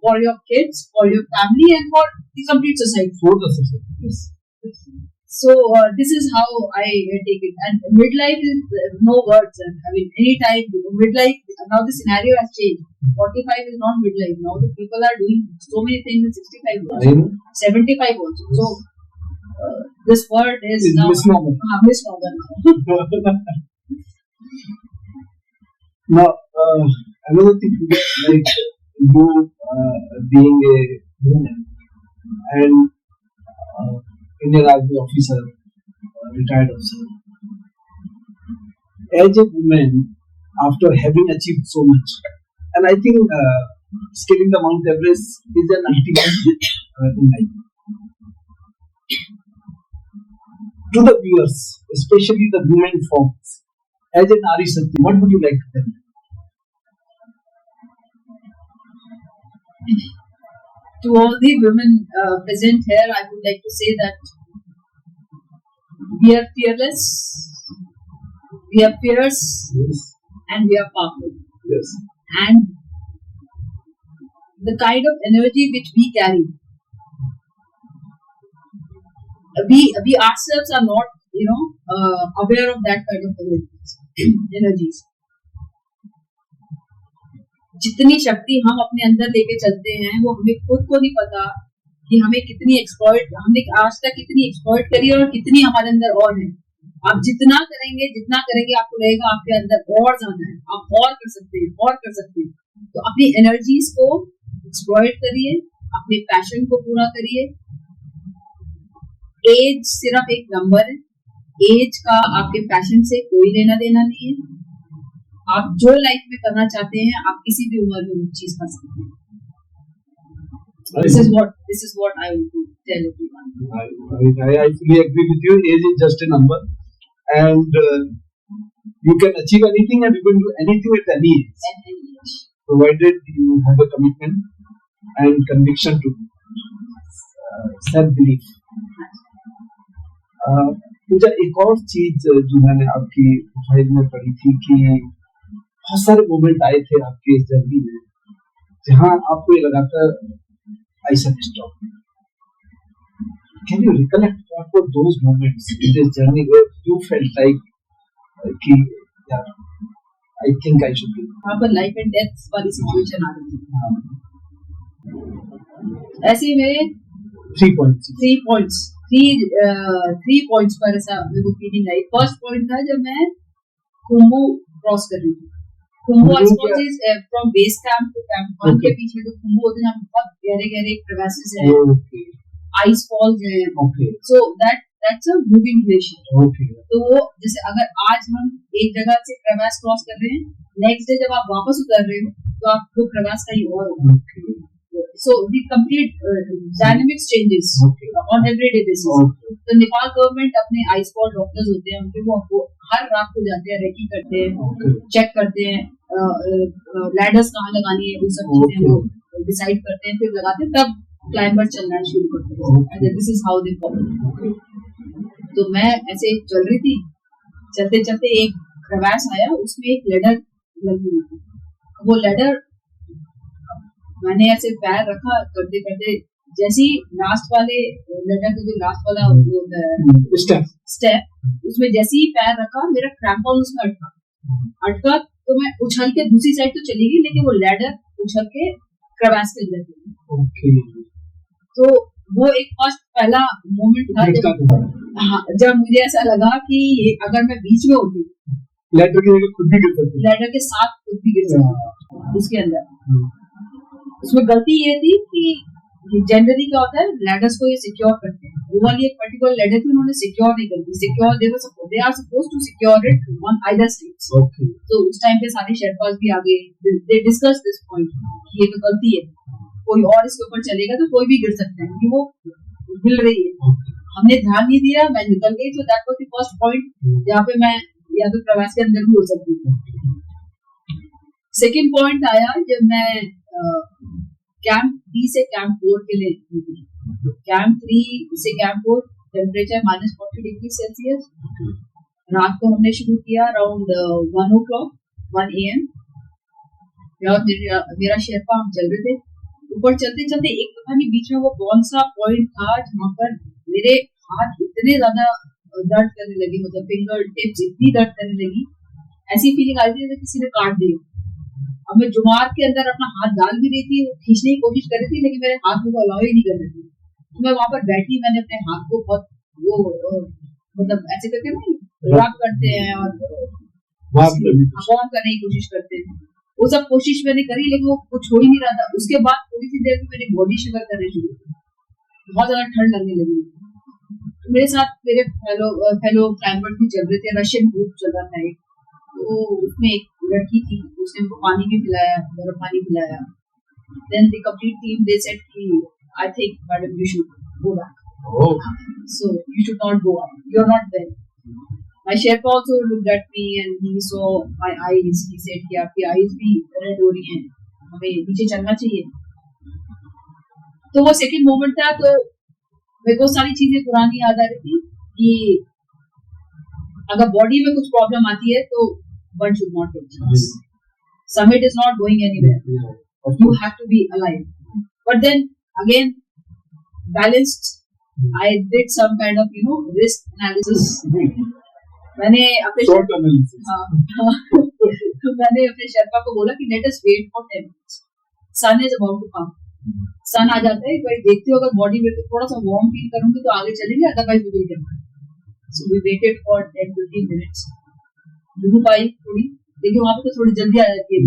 for your kids, for your family, and for the complete society. for the society. Yes, yes. So this is how I take it. And midlife is no words. And I mean, anytime midlife. Now the scenario has changed. 45 is not midlife. Now the people are doing so many things in 65 also, I know. 75 also. So this word is It's now misnomer. misnomer now. Now, another thing, like you being a woman and Indian Army officer, retired officer, as a woman, after having achieved so much, and I think scaling the Mount Everest is an ultimate in life. To the viewers, especially the women folks, as a Nari Shakti, what would you like to tell them? To all the women present here, I would like to say that we are fearless, we are fierce, Yes, and we are powerful. yes, And the kind of energy which we carry, we ourselves are not aware of that kind of energies. जितनी शक्ति हम अपने अंदर लेके चलते हैं, वो हमें खुद को नहीं पता कि हमने आज तक कितनी एक्सप्लॉइट करी है और कितनी हमारे अंदर और है. आप जितना करेंगे आपको लगेगा आपके अंदर और ज्यादा है, आप और कर सकते हैं. तो अपनी एनर्जीज को एक्सप्लॉइट करिए, अपने पैशन को पूरा करिए. एज सिर्फ एक नंबर है. एज का आपके पैशन से कोई लेना देना नहीं है. आप जो लाइफ में करना चाहते हैं, आप किसी भी उम्र में वो चीज कर सकते हैं. This is what I want to tell everyone. I fully agree with you. Age is just a number, and you can achieve anything, and you can do anything at any age, provided you have a commitment and conviction to self-belief. पूजा, एक और चीज जो मैंने आपकी profile में पढ़ी थी कि बहुत सारे मोमेंट आए थे आपके जर्नी में जहां आपको ये लगा था आई सब stop, can you recollect what were those moments in this journey where you felt like कि यार I think I should do it? वहाँ पर लाइफ एंड डेथ वाली सिचुएशन आ रही थी। ऐसे ही मेरे 3 points. 3 points पर ऐसा मेरे को फीलिंग आई। फर्स्ट पॉइंट था जब मैं कुंभू क्रॉस कर रही थी। Khumbu I suppose is from base camp to camp 1 के बीच में जो कुंभू होते हैं जहाँ बहुत गहरे गहरे क्रेवैसेस हैं, Okay. आइस फॉल्स हैं, Okay. So that's a moving glacier. Okay. तो वो जैसे अगर आज हम एक जगह से क्रेवैस क्रॉस कर रहे हैं, नेक्स्ट डे जब आप वापस उतर रहे हो तो आपको क्रेवैस कहीं और होगा। Okay. So the complete dynamics changes Okay. on everyday basis. Okay. तो नेपाल गवर्नमेंट अपने आइस फॉल डॉक्टर्स होते हैं, उनके वो हर रात को जाते हैं, रेकी करते हैं, Okay. चेक करते हैं, लैडर्स कहाँ लगानी है, वो सब चीजें वो डिसाइड करते हैं, फिर लगाते हैं, तब क्लाइंबर चलना शुरू करते हैं। Okay. This is how they follow. Okay. तो मैं ऐसे चल रही थी, चलते चलते एक क्रेवैस आया, उसमें एक लेडर लगी हुई थी। वो लेडर मैंने ऐसे पैर रखा, करते करते जैसे ही लास्ट वाले लेडर का जो लास्ट वाला वो होता है स्टेप, उसमें जैसे ही पैर रखा मेरा क्रैम्पॉन उसमें अटका, तो मैं उछल के दूसरी साइड तो चली गई, लेकिन वो लेडर उछल के क्रेवैस के अंदर गई। Okay. तो वो एक फर्स्ट पहला मोमेंट था जब मुझे ऐसा लगा कि अगर मैं बीच में होती, लेडर की जगह खुद भी गिर सकती। लेडर के साथ खुद भी गिर सकती उसके अंदर। उसमें गलती ये थी कि जनरली क्या होता है, लैडर्स को ये सिक्योर करते हैं, वो वाली एक पर्टिकुलर लैडर थी, उन्होंने सिक्योर नहीं कर दी। Secure they are supposed to secure it on either sides. Okay. तो उस टाइम पे सारे शेरपास भी आ गए, दे डिस्कस दिस पॉइंट कि ये तो गलती है, कोई और इसके ऊपर चलेगा तो कोई भी गिर सकता है, क्योंकि वो हिल रही है। हमने ध्यान नहीं दिया, मैं निकल गई। तो that was the first point जहाँ पे मैं या तो प्रवास के अंदर भी हो सकती थी। सेकेंड पॉइंट आया जब मैं कैंप 3 से कैंप 4 के लिए निकली। कैंप 3 से कैंप 4 टेम्परेचर -40°C। रात को हमने शुरू किया अराउंड 1 o'clock 1 AM। मेरा शेरपा, हम चल रहे थे ऊपर, चलते चलते एक पता नहीं बीच में वो कौन सा पॉइंट था जहाँ पर मेरे हाथ इतने ज्यादा दर्द करने लगी, मतलब फिंगर टिप्स इतनी दर्द करने लगी, ऐसी फीलिंग आ रही थी जैसे किसी ने काट दिया। अब मैं जुमार के अंदर अपना हाथ डाल भी रही थी, खींचने की कोशिश कर रही थी, लेकिन मेरे हाथ को अलाउ ही नहीं कर रही थी। तो मैं वहां पर बैठी, मैंने अपने हाथ को बहुत वो मतलब ऐसे करके ना रब करते हैं और वार्म करने की कोशिश करते हैं, वो सब कोशिश मैंने करी, लेकिन वो कुछ हो ही नहीं रहा था। उसके बाद थोड़ी सी देर में मेरी बॉडी शिवर करने शुरू हुई, बहुत ज्यादा ठंड लगने लगी। तो मेरे साथ मेरे फेलो क्लाइंबर्स भी चल रहे थे, रशियन ग्रुप चल रहा था। तो उसमें एक लड़की थी, उसने हमको पानी भी पिलाया, गर्म पानी पिलाया। Then the complete team they said कि I think madam you should go back. Oh. So you should not go up. You're not well. My Sherpa also looked at me and he saw my eyes. He said कि आपकी eyes भी red हो रही हैं, हमें नीचे चलना चाहिए। तो वो सेकंड मोमेंट था, तो मेरे को सारी चीजें पुरानी याद आ रही थी कि अगर बॉडी में कुछ प्रॉब्लम आती है तो one should not take chance. Summit is not going anywhere. You have to be alive. But then again, balanced. I did some kind of risk analysis. मैंने अपने मैंने अपने शेरपा को बोला कि let us wait for 10 minutes. Sun is about to come. सन आ जाता है, एक बार देखते हो अगर बॉडी में थोड़ा सा वार्म फील करूंगी तो आगे चलेंगे, otherwise we will get back. So we waited for 10-15 minutes. धूप आई थोड़ी, देखिए वहां पे तो थोड़ी जल्दी आ जाती है।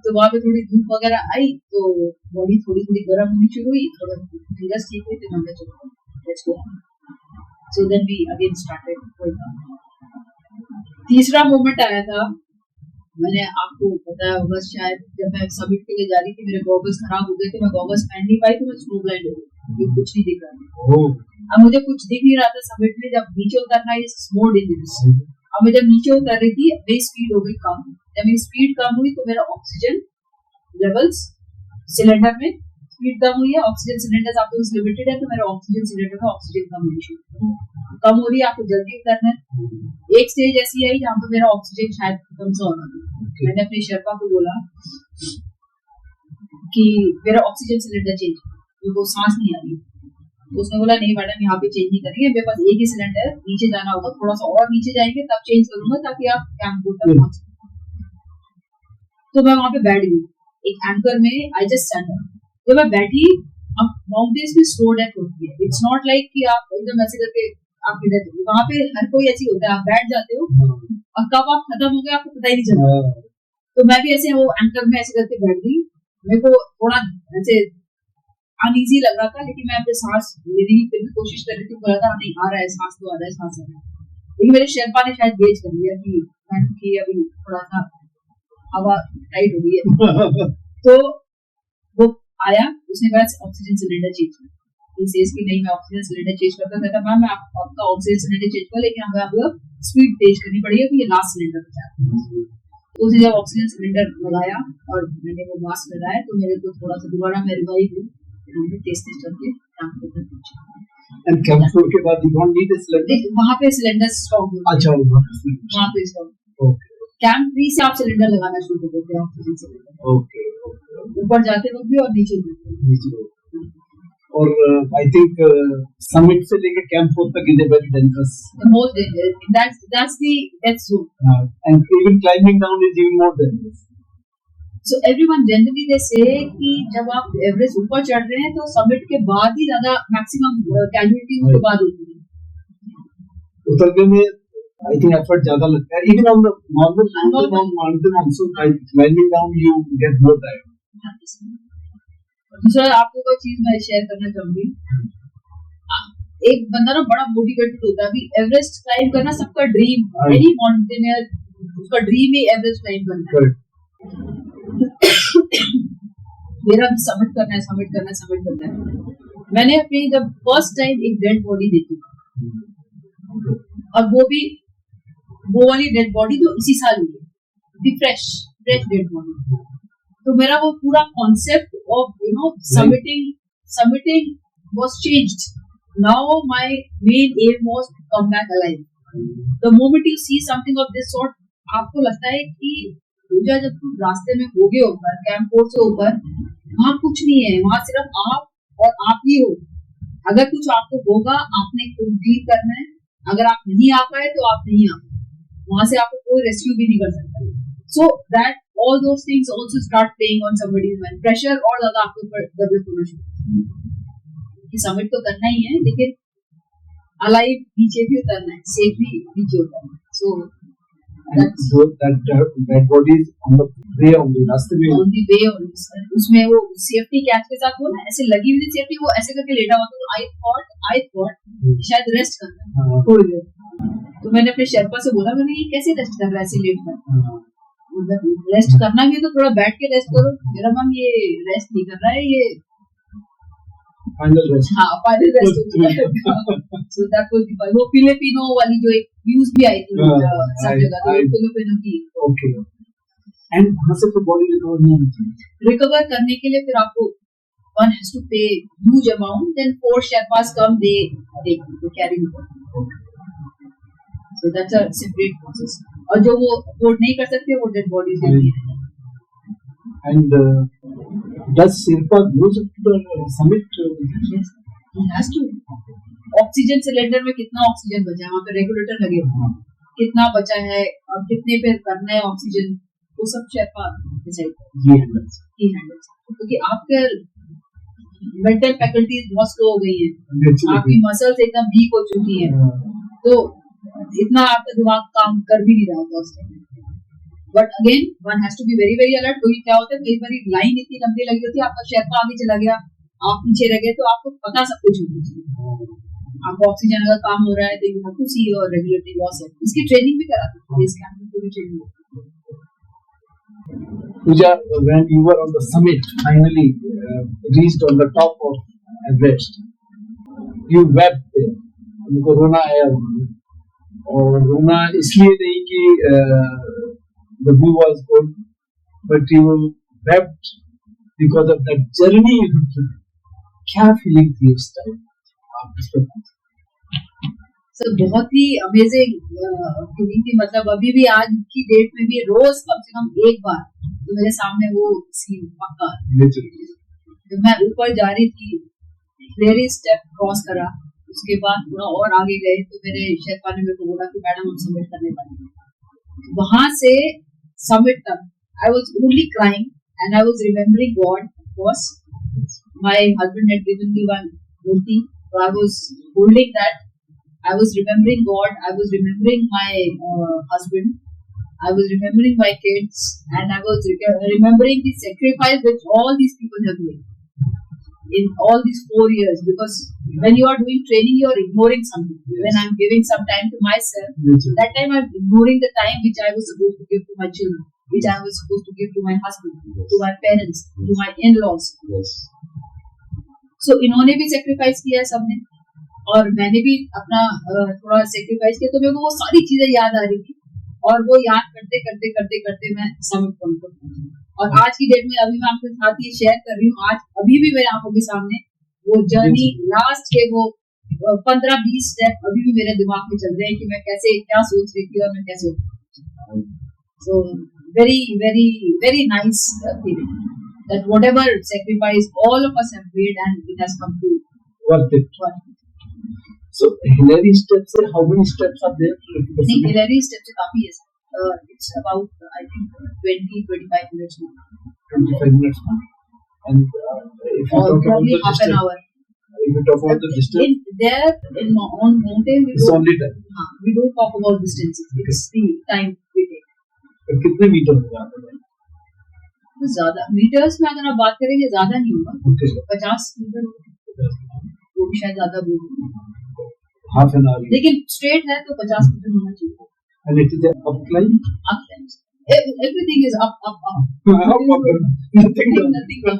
तो वहां पे थोड़ी धूप वगैरह आई तो बॉडी थोड़ी थोड़ी गर्म होनी शुरू हुई, थोड़ा फिंगर्स ठीक हुई, तो हमने चलो let's go. So then we again started going down. तीसरा मोमेंट आया था, मैंने आपको बताया होगा शायद, जब मैं समिट के लिए जा रही थी, मेरे गॉगल्स खराब हो गए थे, मैं गॉगल्स पहन नहीं पाई, तो मैं स्नो ब्लाइंड हो गई, कुछ नहीं दिख रहा। अब मुझे कुछ दिख नहीं रहा था समिट में, जब नीचे उतरना इज मोर डेंजरस। अब मैं जब नीचे उतर रही थी, मेरी स्पीड हो गई कम। जब मेरी स्पीड कम हुई तो मेरा ऑक्सीजन लेवल्स सिलेंडर में स्पीड कम हुई है, ऑक्सीजन सिलेंडर आपको लिमिटेड है, तो मेरा ऑक्सीजन सिलेंडर का ऑक्सीजन कम होनी शुरू कम हो रही है, आपको जल्दी उतरना है। एक स्टेज ऐसी आई जहाँ पे मेरा ऑक्सीजन शायद खत्म सा होना था। मैंने अपने शेरपा को बोला कि मेरा ऑक्सीजन सिलेंडर चेंज, मेरे को सांस नहीं आ रही। तो उसने बोला नहीं मैडम यहाँ पे चेंज नहीं करेंगे, मेरे पास एक ही सिलेंडर, नीचे जाना होगा, थोड़ा सा और नीचे जाएंगे तब चेंज करूंगा ताकि आप कैंपकोट तक पहुंच सकें। तो मैं वहां पे बैठ गई एक एंकर में, आई जस्ट स्टैंड अप। जब मैं बैठी, अब माउंटेन्स में स्लो डेथ होती है, इट्स नॉट लाइक कि आप एकदम ऐसे करके आपकी डेथ होगी, वहां पे हर कोई ऐसी होता है, आप बैठ जाते हो और कब आप खत्म हो गए आपको पता ही नहीं चलता। तो मैं भी ऐसे वो एंकर में ऐसे करके बैठ गई, मेरे को थोड़ा ऐसे अनईजी लग रहा था, लेकिन मैं अपने सांस लेने की फिर भी कोशिश कर रही थी, बोला था नहीं आ रहा है सांस, तो आ रहा है सांस आ रहा है, लेकिन मेरे शेरपा ने शायद गेज कर लिया कि अभी थोड़ा सा हवा टाइट हो गई है। तो वो आया, उसने कहा ऑक्सीजन सिलेंडर चेंज कर, सेज की नहीं मैं ऑक्सीजन सिलेंडर चेंज करता था, मैम मैं आपका ऑक्सीजन सिलेंडर चेंज कर, लेकिन हमें अब स्पीड तेज करनी पड़ेगी, तो ये लास्ट सिलेंडर बचा। तो उसने जब ऑक्सीजन सिलेंडर लगाया और मैंने वो मास्क लगाया, तो मेरे को थोड़ा सा दोबारा मैं रिवाइव हुई, हमने टेस्ट करके कैंपकोट तक पहुंचे। एंड कैंपकोट के बाद you don't need a cylinder, वहां पे सिलेंडर स्टॉक हो, अच्छा वहां पे स्टॉक। ओके कैंप 3 से आप सिलेंडर लगाना शुरू कर देते हैं, ऑक्सीजन सिलेंडर ओके ऊपर जाते वक्त भी और नीचे भी। और आई थिंक समिट से लेकर कैंप 4 तक is very dangerous, the most dangerous, that's the death zone, and even climbing down is even more dangerous. so everyone generally they say कि जब आप एवरेस्ट ऊपर चढ़ रहे हैं तो समिट के बाद ही ज्यादा मैक्सिमम कैजुअलिटी उसके बाद होती है। उतरने में आई थिंक एफर्ट ज्यादा लगता है, even on the normal mountain also climbing down you get more tired. दूसरा आपको कोई चीज मैं शेयर करना चाहूंगी, एक बंदा ना बड़ा मोटिवेटेड होता है, अभी एवरेस्ट क्लाइंब करना सबका ड्रीम, एनी माउंटेनियर उसका ड्रीम ही एवरेस्ट क्लाइंब करना है। मेरा भी समिट करना है, समिट करना है, समिट करना है। मैंने अपनी जब फर्स्ट टाइम एक डेड बॉडी देखी, और वो वाली डेड बॉडी तो इसी साल हुई, फ्रेश डेड बॉडी। तो मेरा वो पूरा concept of summiting was changed. Now my main aim was to come back alive. The moment you see something of this sort, आपको लगता है कि पूजा जब तुम रास्ते में होगे ऊपर कैंपकोट से ऊपर, वहां कुछ नहीं है, वहां सिर्फ आप और आप ही हो। अगर कुछ आपको होगा आपने खुद डील करना है, अगर आप नहीं आ पाए तो आप नहीं आ पाए, वहां से आपको कोई रेस्क्यू भी नहीं कर सकता। So that all those things also start playing on somebody's mind, pressure और ज्यादा आपके ऊपर डेवलप होना शुरू कि समिट तो करना ही है, लेकिन अलाइव नीचे भी उतरना है, सेफली नीचे उतरना है। सो that body is on the way only, रास्ते में on the way only। उसमें वो सेफ्टी कैप के साथ वो ना ऐसे लगी हुई थी सेफ्टी, वो ऐसे करके लेटा हुआ था, तो आई थॉट शायद रेस्ट करना है थोड़ी देर। तो मैंने अपने शेरपा से बोला, मैंने ये कैसे रेस्ट कर रहा है ऐसे लेट कर, रेस्ट करना भी तो थोड़ा बैठ के रेस्ट करो। मेरा मन ये रेस्ट नहीं कर रहा है, ये फाइनल रेस्ट, हाँ फाइनल रेस्ट हो चुका है। सो दैट वाज वो फिलिपिनो वाली जो एक न्यूज़ भी आई थी सब जगह, तो फिलिपिनो की। ओके, एंड वहां से तो बॉडी रिकवर नहीं होती, रिकवर करने के लिए फिर आपको one has to pay huge amount, then 4 Sherpas come, they take to carry the body. So that's a separate process. और जो वो अफोर्ड नहीं कर सकते वो डेड बॉडीज होती है। And does Sherpa goes up to the summit? Yes, he has to. Oxygen cylinder में कितना ऑक्सीजन बचा है, वहाँ पे रेगुलेटर लगे हुए, कितना बचा है और कितने पे करना है ऑक्सीजन, वो सब शेरपा डिसाइड हैंडल्स। क्योंकि आपके मेंटल फैकल्टीज बहुत स्लो हो गई है, आपकी मसल्स एकदम वीक हो चुकी है, तो इतना आपका दिमाग काम कर भी नहीं रहा होता उस time. But again one has to be very very alert. क्योंकि क्या होता है कई बार लाइन इतनी लंबी लगी होती है, आपका शेरपा आगे चला गया, आप पीछे रह गए, तो आपको पता सब कुछ होना चाहिए। आपको ऑक्सीजन अगर काम हो रहा है तो you have to see your regulatory laws है, इसकी ट्रेनिंग भी कराते हैं, इस कैंप में पूरी ट्रेनिंग होती है। Pooja, when you were on the summit, finally reached on the top of Everest, you wept there. उनको रोना आया, और रोना इसलिए नहीं कि the view was good, but you wept because of that journey you took. क्या फीलिंग थी उस टाइम आप इस पर? सर बहुत ही अमेजिंग फीलिंग थी। मतलब अभी भी आज की डेट में भी रोज कम से कम एक बार तो मेरे सामने वो सीन पक्का। जब मैं ऊपर जा रही थी प्रेरी स्टेप क्रॉस करा, उसके बाद थोड़ा और आगे गए तो मेरे शेरपा ने मेरे को बोला कि मैडम हम सबमिट करने वाले हैं। वहां से सबमिट तक I was only crying and I was remembering God. Of course my husband had given me one murti, so I was holding that. I was remembering God, I was remembering my husband, I was remembering my kids, and I was remembering the sacrifice which all these people have made in all these 4 years. Because when you are doing training, you are ignoring something. When I'm giving some time to myself, that time I'm ignoring the time which I was supposed to give to my children, which I was supposed to give to my husband, to my parents, to my in-laws. So इन्होंने भी sacrifice किया है सबने, और मैंने भी अपना थोड़ा sacrifice किया, तो मेरे को वो सारी चीजें याद आ रही थी, और वो याद करते करते करते करते मैं समिट पॉइंट पर पहुंची। और आज की डेट में अभी मैं आपके साथ ये शेयर कर रही हूँ, आज अभी भी मेरे आंखों के सामने वो जर्नी लास्ट के वो 15-20 स्टेप अभी भी मेरे दिमाग में चल रहे हैं कि मैं कैसे क्या सोच रही थी और मैं कैसे। So very very very nice feeling that whatever sacrifice all of us have made and it has come to worth it. So Hillary steps, how many steps are there? नहीं, Hillary steps काफी है। It's about I think 20-25 minutes more. 25 minutes more. And if you or talk about probably the half an distance, hour. if you talk about the distance, on mountain we it's don't, only time. we don't talk about distances. It's the time we take. तो कितने metre होगा? तो ज्यादा metres में अगर आप बात करेंगे ज्यादा नहीं होगा, 50 मीटर वो भी शायद ज्यादा बोल, half an hour. लेकिन स्ट्रेट है तो 50 मीटर होना चाहिए। And it is an upclimb. Upclimb. Everything is up. Nothing down. Nothing down.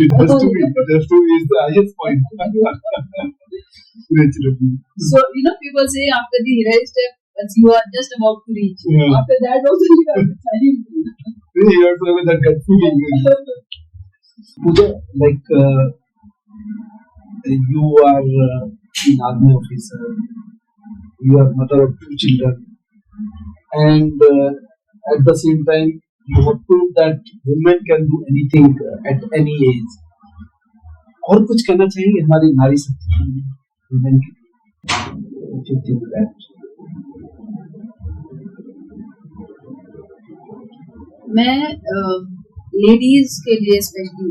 It has to be. It has to be the highest point. Naturally. So people say after the Hillary step, you are just about to reach. Yeah. After that also you are deciding. You have to have that gut feeling. Pooja, like you are an army officer, you are mother of 2 children, and at the same time you have proved that women can do anything at any age. और कुछ कहना चाहिए हमारी नारी शक्ति के लिए, women के लिए? What do you think that? मैं लेडीज के लिए स्पेशली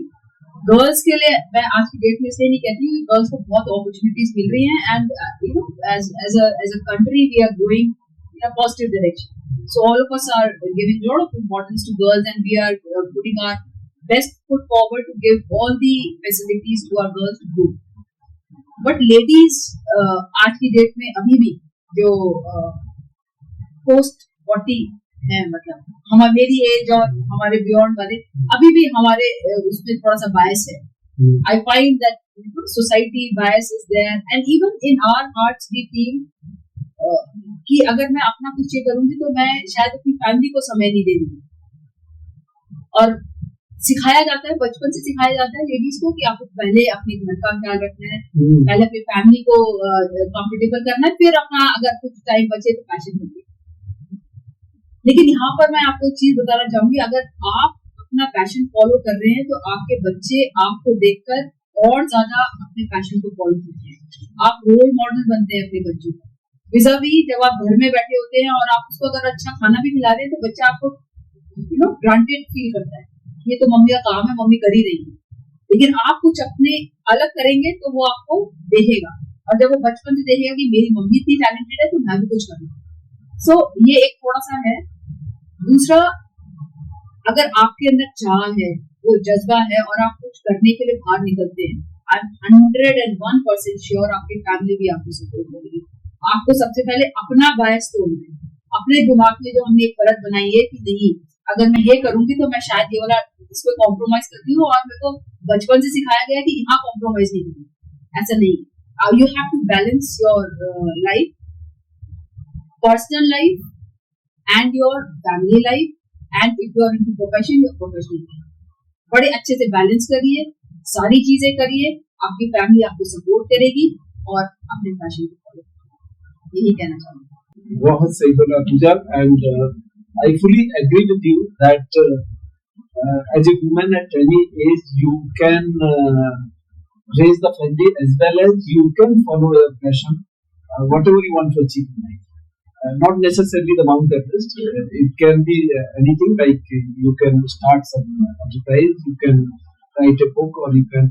गर्ल्स के लिए मैं आज की डेट में इसलिए नहीं कहती हूँ, गर्ल्स को बहुत अपॉर्चुनिटीज मिल रही हैं and as a country we are going in a positive direction. So all of us are giving a lot of importance to girls and we are putting our best foot forward to give all the facilities to our girls to grow. But ladies आज की date में अभी भी जो post 40 है, मतलब हमारी मेरी एज और हमारे बियॉन्ड वाले अभी भी हमारे उसमें थोड़ा सा बायस है. I find that society bias is there and even in our hearts we feel कि अगर मैं अपना कुछ ये करूंगी तो मैं शायद अपनी फैमिली को समय नहीं दे रही. और सिखाया जाता है, बचपन से सिखाया जाता है लेडीज को कि आपको पहले अपने घर का ख्याल रखना है, पहले अपनी फैमिली को कंफर्टेबल करना है, फिर अपना अगर कुछ टाइम बचे तो पैशन होगी. लेकिन यहाँ पर मैं आपको एक चीज बताना चाहूंगी, अगर आप अपना पैशन फॉलो कर रहे हैं तो आपके बच्चे आपको देखकर और ज्यादा अपने पैशन को फॉलो करते हैं. आप रोल मॉडल बनते हैं अपने बच्चों को. विज़ावी जब आप घर में बैठे होते हैं और आप उसको अगर अच्छा खाना भी खिला रहे हैं तो बच्चा आपको ग्रांटेड फील करता है, ये तो मम्मी का काम है, मम्मी कर ही रही है. लेकिन आप कुछ अपने अलग करेंगे तो वो आपको देखेगा, और जब वो बचपन से देखेगा कि मेरी मम्मी इतनी टैलेंटेड है तो मैं भी कुछ करूँ. सो ये एक थोड़ा सा है. दूसरा, अगर आपके अंदर चाह है, वो जज्बा है और आप कुछ करने के लिए बाहर निकलते हैं, आई एम 101% श्योर आपकी फैमिली भी आपको सपोर्ट करेगी. आपको सबसे पहले अपना बायस तोड़ना है, अपने दिमाग में जो हमने एक परत बनाई है कि नहीं अगर मैं ये करूंगी तो मैं शायद ये वाला इसको कॉम्प्रोमाइज करती हूँ, और मेरे को बचपन से सिखाया गया कि यहाँ कॉम्प्रोमाइज नहीं करना. ऐसा नहीं. You have to balance your life, personal life and your family life, and if you are into profession your professional life. बड़े अच्छे से बैलेंस करिए, सारी चीजें करिए, आपकी फैमिली आपको सपोर्ट करेगी और अपने पैशन को फॉलो. यही कहना चाहूंगा. बहुत सही बोला पूजा, and I fully agree with you that as a woman at any age you can raise the family as well as you can follow your passion, whatever you want to achieve in life. Not necessarily the Mount Everest. It can be anything like you can start some enterprise, you can write a book, or you can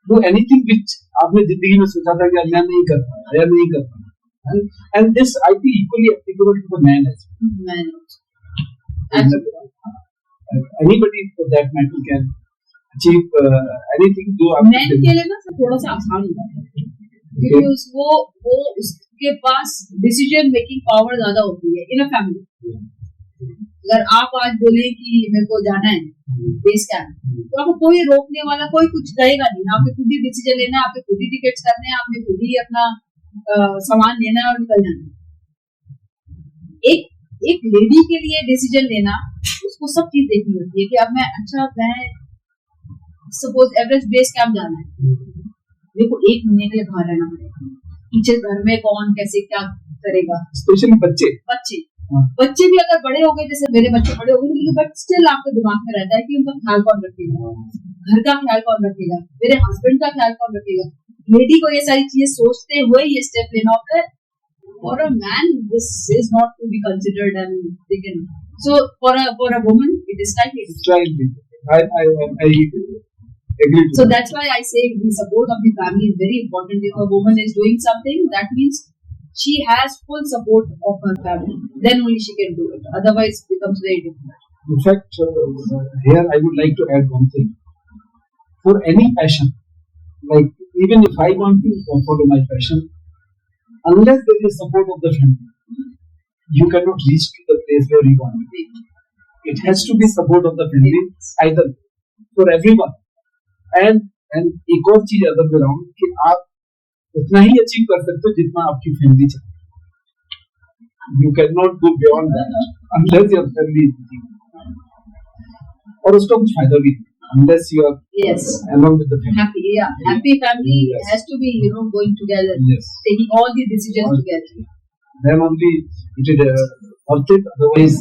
do anything which आपने जिंदगी में सोचा था कि मैं नहीं कर पाया या नहीं कर पाया. And this I think equally applicable to the man as well. Man. Anybody for that matter can achieve anything. जो मैन के लिए ना थोड़ा सा आसान होता है क्योंकि वो उसके पास डिसीजन मेकिंग पावर ज्यादा होती है इन अ फैमिली. अगर आप आज बोले कि मेरे को जाना है बेस कैंप, तो आपको कोई रोकने वाला कोई कुछ कहेगा नहीं. आपको खुद ही डिसीजन लेना है, आपको खुद ही टिकट्स करने हैं, आपने खुद ही अपना सामान लेना है और निकल जाना है. एक लेडी के लिए डिसीजन लेना, उसको सब चीज देखनी होती है कि अब मैं सपोज एवरेस्ट बेस कैंप जाना है, मेरे को 1 महीने के लिए बाहर रहना पड़ेगा. पीछे घर में कौन कैसे क्या करेगा, स्पेशली बच्चे भी अगर बड़े हो गए, जैसे मेरे बच्चे बड़े हो गए, लेकिन बट स्टिल आपके दिमाग में रहता है कि उनका ख्याल कौन रखेगा, घर का ख्याल कौन रखेगा, मेरे हस्बैंड का ख्याल कौन रखेगा. लेडी को ये सारी चीजें सोचते हुए ये स्टेप लेना होता है. For a man, this is not to be considered and taken. So for a woman, it is slightly different. I agree. So that's why I say the support of the family is very important. If a woman is doing something, that means she has full support of her family. Then only she can do it. Otherwise, it becomes very difficult. In fact, here I would like to add one thing. For any passion, like even if I want to follow my passion, unless there is support of the family, you cannot reach to the place where you want to be. It has to be support of the family, either for everyone. And एक और चीज other ground कि आप उतना ही achieve कर सकते हो जितना आपकी फैमिली चाहती है. You cannot go beyond that unless your family is with you. और उसका कुछ फायदा भी नहीं unless you are along with the family. Happy family has to be going together, taking all the decisions together. Then only it is worth it. Otherwise,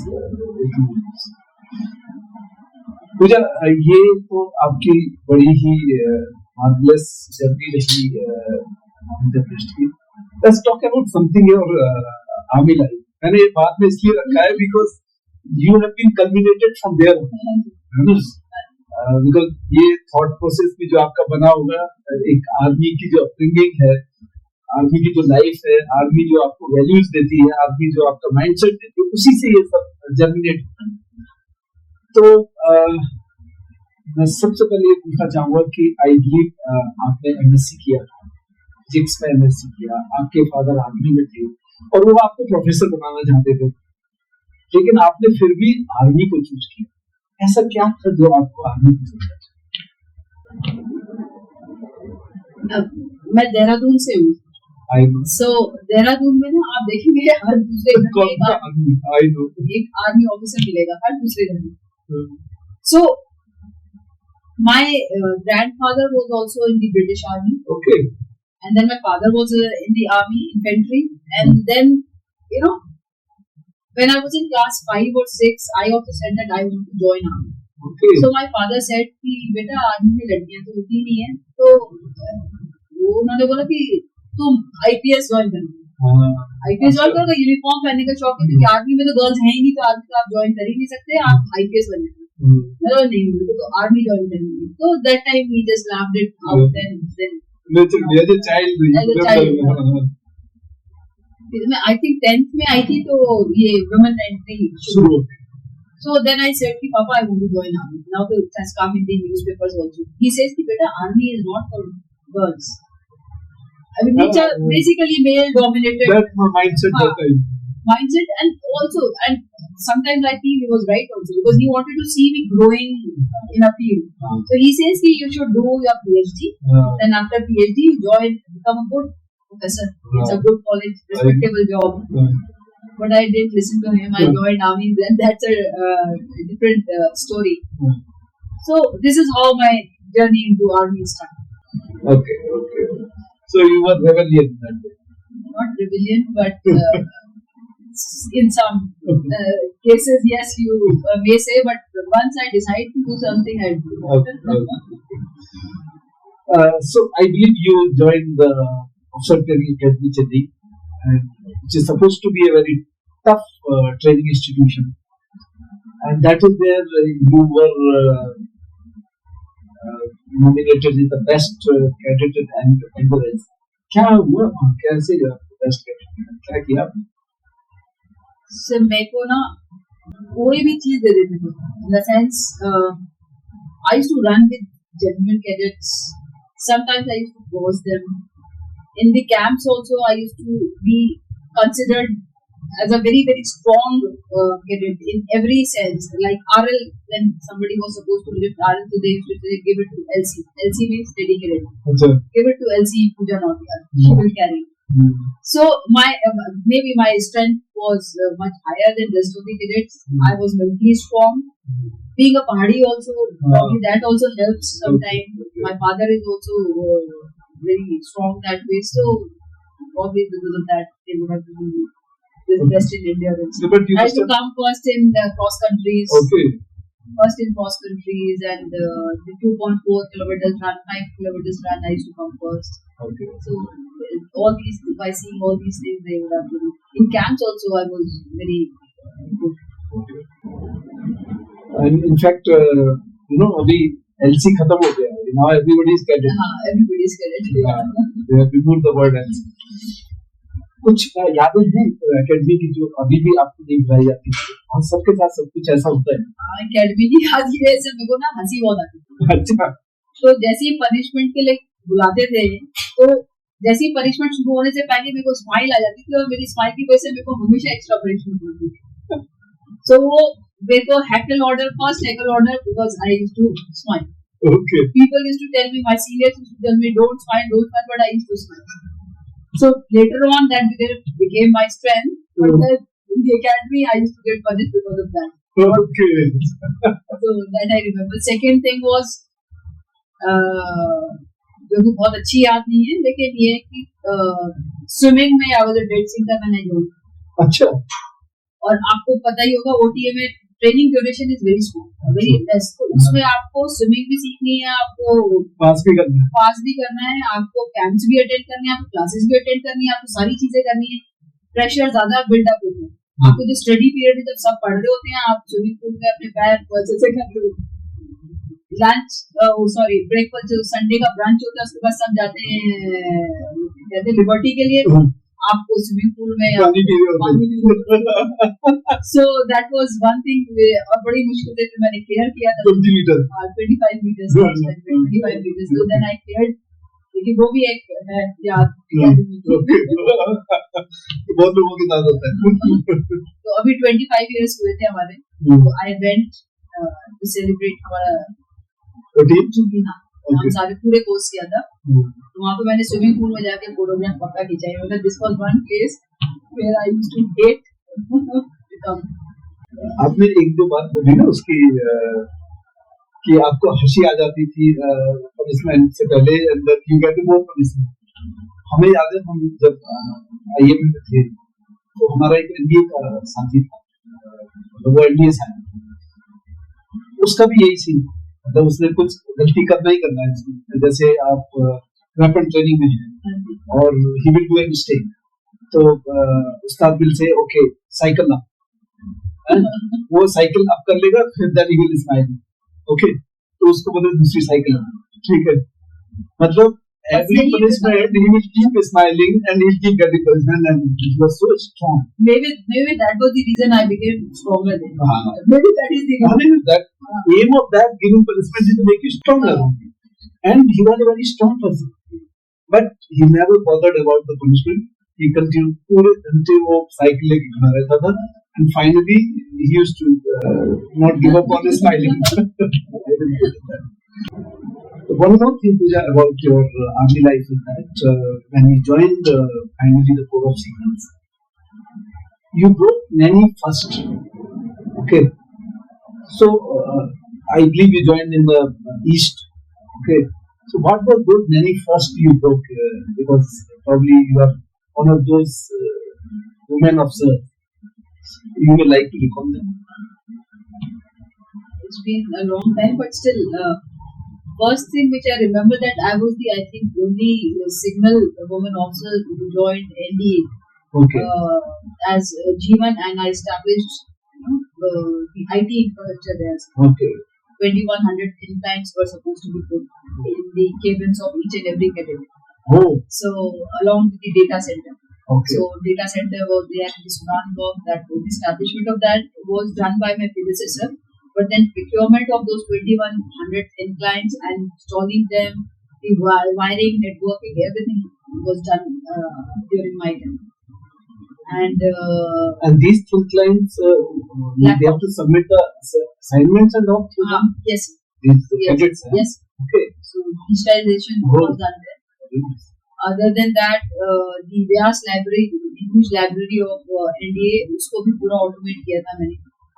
पूजा, ये तो आपकी बड़ी ही मार्वलस जर्नी रही माउंट एवरेस्ट की. Let's talk about something your army life. मैंने ये बात में इसलिए रखा है because you have been culminated from there. Because ये थॉट प्रोसेस भी जो आपका बना होगा, एक आर्मी की जो अपब्रिंगिंग है, आर्मी की जो लाइफ है, आर्मी जो आपको वैल्यूज देती है, आर्मी जो आपका माइंडसेट देती है, उसी से ये सब जर्मिनेट होता है. तो मैं सबसे पहले ये पूछना चाहूंगा कि आई बिलीव आपने एमएससी किया, फिजिक्स में एमएससी किया, आपके फादर आर्मी में थे और वो आपको प्रोफेसर बनाना चाहते थे, लेकिन आपने फिर भी आर्मी को चूज किया. ऐसा क्या था जो आपको आर्मी को चूज किया? मैं देहरादून से हूँ. So देहरादून में ना आप देखेंगे हर दूसरे घर में एक आर्मी ऑफिसर मिलेगा, हर दूसरे घर में. So my grandfather was also in the British Army. Okay. And then my father was in the army infantry. And then when I was in class 5 or 6, I also said that I want to join army. Okay. So my father said कि बेटा army में लड़कियां तो होती नहीं है, तो वो उन्होंने बोला कि तुम आईपीएस ज्वाइन करो. आईपीएस ज्वाइन करो, यूनिफॉर्म पहनने का शौक है, क्योंकि आर्मी में तो गर्ल्स हैं ही नहीं, तो आर्मी तो आप ज्वाइन कर ही नहीं सकते, आप आईपीएस बने. नहीं, तो आर्मी ज्वाइन करेंगे. तो that time he just laughed it out and then as a child. मैं I think 10th में आई थी, तो ये women entry शुरू हो गई. So then I said कि पापा I want to join army. Now it has come in the newspapers also. He says कि बेटा army is not for girls. I mean, it's a basically male dominated. That's my mindset that time. Mindset, and sometimes I feel he was right also, because he wanted to see me growing in a field. So he says कि you should do your PhD. Then after PhD you become a good professor. It's a good college, respectable job. But I didn't listen to him. I joined army. Then that's a different story. So this is how my journey into army started. Okay. So you were rebellion that day. Not rebellion, but in some cases, yes, you may say. But once I decide to do something, I do. Okay. So I believe you joined the Officer Training Academy Chennai, and which is supposed to be a very tough training institution, and that is where you were nominated as the best cadet and endurance. क्या हुआ वहाँ? कैसे best cadet क्या किया आपने? So मेरे को ना कोई भी चीज दे देते थे. In the sense, I used to run with genuine cadets. Sometimes I used to boss them. In the camps also, I used to be considered as a very, very strong cadet in every sense. Like RL, when somebody was supposed to lift RL, so they used to say, give it to LC. LC means dedicated. अच्छा. Give it to LC Pooja Nautiyal. She will carry. So maybe my strength was much higher than rest of the cadets. I was mentally strong. Being a Pahadi also, probably that also helps sometimes. My father is also very strong that way. So probably because of that, they would have given me the best in endurance. So, but you I must used to have, come first in the cross countries. okay. First in cross countries and the 2.4 kilometers run, 5 kilometers run, I used to come first. Okay. So all these, by seeing all these things, they would have given. In camps also, I was very good. Okay. And in fact, अभी LC खत्म हो गया. Now everybody is cadet. Everybody is cadet. They have removed the word LC. कुछ यादें हैं academy की जो अभी भी आपको नहीं भुलाई जाती है और सबके साथ सब कुछ ऐसा होता है. एकेडमी की याद ये है, मेरे को ना हंसी बहुत आती थी. अच्छा. तो जैसे ही पनिशमेंट के लिए बुलाते थे, तो जैसे ही पनिशमेंट शुरू होने से पहले मेरे को स्माइल आ जाती थी और मेरी स्माइल की वजह से मेरे को हमेशा एक्स्ट्रा पनिशमेंट मिलती थी. So मेरे को heckle order, first heckle order, because I used to smile. Okay. People used to tell me, my seniors used to tell me, don't smile, but I used to smile. So later on, that became my strength. But then in the academy, I used to get punished because of that. Okay. So that I remember. Second thing was, जो कि बहुत अच्छी याद नहीं है, लेकिन ये है कि स्विमिंग में I was a dead singer when I joined. अच्छा. और आपको पता ही होगा OTA में training duration is very small, very less. तो उसमें आपको स्विमिंग भी सीखनी है, आपको पास भी करना है, आपको कैंप्स भी अटेंड करने हैं, आपको क्लासेस भी अटेंड करनी है, आपको सारी चीजें करनी है. प्रेशर ज्यादा बिल्डअप होता है. आपको जो स्टडी पीरियड में जब सब पढ़ रहे होते हैं, आप स्विमिंग पूल में अपने पैर अच्छे से कर रहे हो. लंच ब्रेकफास्ट, जो संडे का ब्रंच होता है, उसके बाद सब जाते हैं लिबर्टी के लिए. आपको स्विमिंग पूल में पानी पी रहे होते. So that was one thing. और बड़ी मुश्किल से मैंने क्लियर किया था 25 meters. So then I cleared. लेकिन वो भी एक है याद. बहुत लोगों के साथ होता है. तो अभी 25 years हुए थे हमारे. तो I went to celebrate हमारा 14. हम सारे पूरे कोर्स किया था. तो वहाँ पे मैंने स्विमिंग पूल में जाके फोटोग्राफ पक्का खींचा है. मतलब this was one place where I used to get come. आपने एक दो बात बोली ना उसकी कि आपको हंसी आ जाती थी पनिशमेंट से पहले, अंदर यू गेट मोर पनिशमेंट. हमें याद है हम जब IIM में थे तो हमारा एक NDA का साथी था, वो NDA था, उसका भी यही सीन. मतलब उसने कुछ गलती करना ही करना है. जैसे आप वेपन ट्रेनिंग में हैं और he will do a mistake, तो ustad will say okay cycle up, वो साइकिल अप कर लेगा, फिर then he will smile. Okay, तो उसको बोले दूसरी साइकिल अप. ठीक है, मतलब every punishment he will keep smiling and he will keep getting punishment, and he was so strong. Maybe that was the reason I became stronger then. Maybe that is the reason. That aim of that giving punishment is to make you stronger. And he was a very strong person, but he never bothered about the punishment. He continued पूरे घंटे वो cycle लेके खड़ा रहता था, and finally he used to not give up on his smiling. One more thing, Pooja, about your army life is that when you joined finally the Corps of Signals, you broke many first. Okay, so I believe you joined in the East. Okay, so what were those many first you broke? Because probably you are one of those women of service. You would like to recall them? It's been a long time, but still. first thing which I remember that I was the, I think, only signal woman officer who joined NDA Okay. as G1, and I established the IT infrastructure there. Okay. 2100 inclines were supposed to be put in the cabins of each and every cadet. Oh. So along with the data center. Okay. So data center was there in the Sudan block. That the establishment of that was done by my predecessor. But then procurement of those 2100 inclines and installing them, the wiring, networking, everything was done during my time. And these two clients, they have to submit the assignments and all to them? yes. These Yes. cadets? Huh? Yes. Okay. So digitalization was done there. Yes. Other than that, the Vyas library, the huge library of NDA, उसको भी पूरा automate किया था मैंने.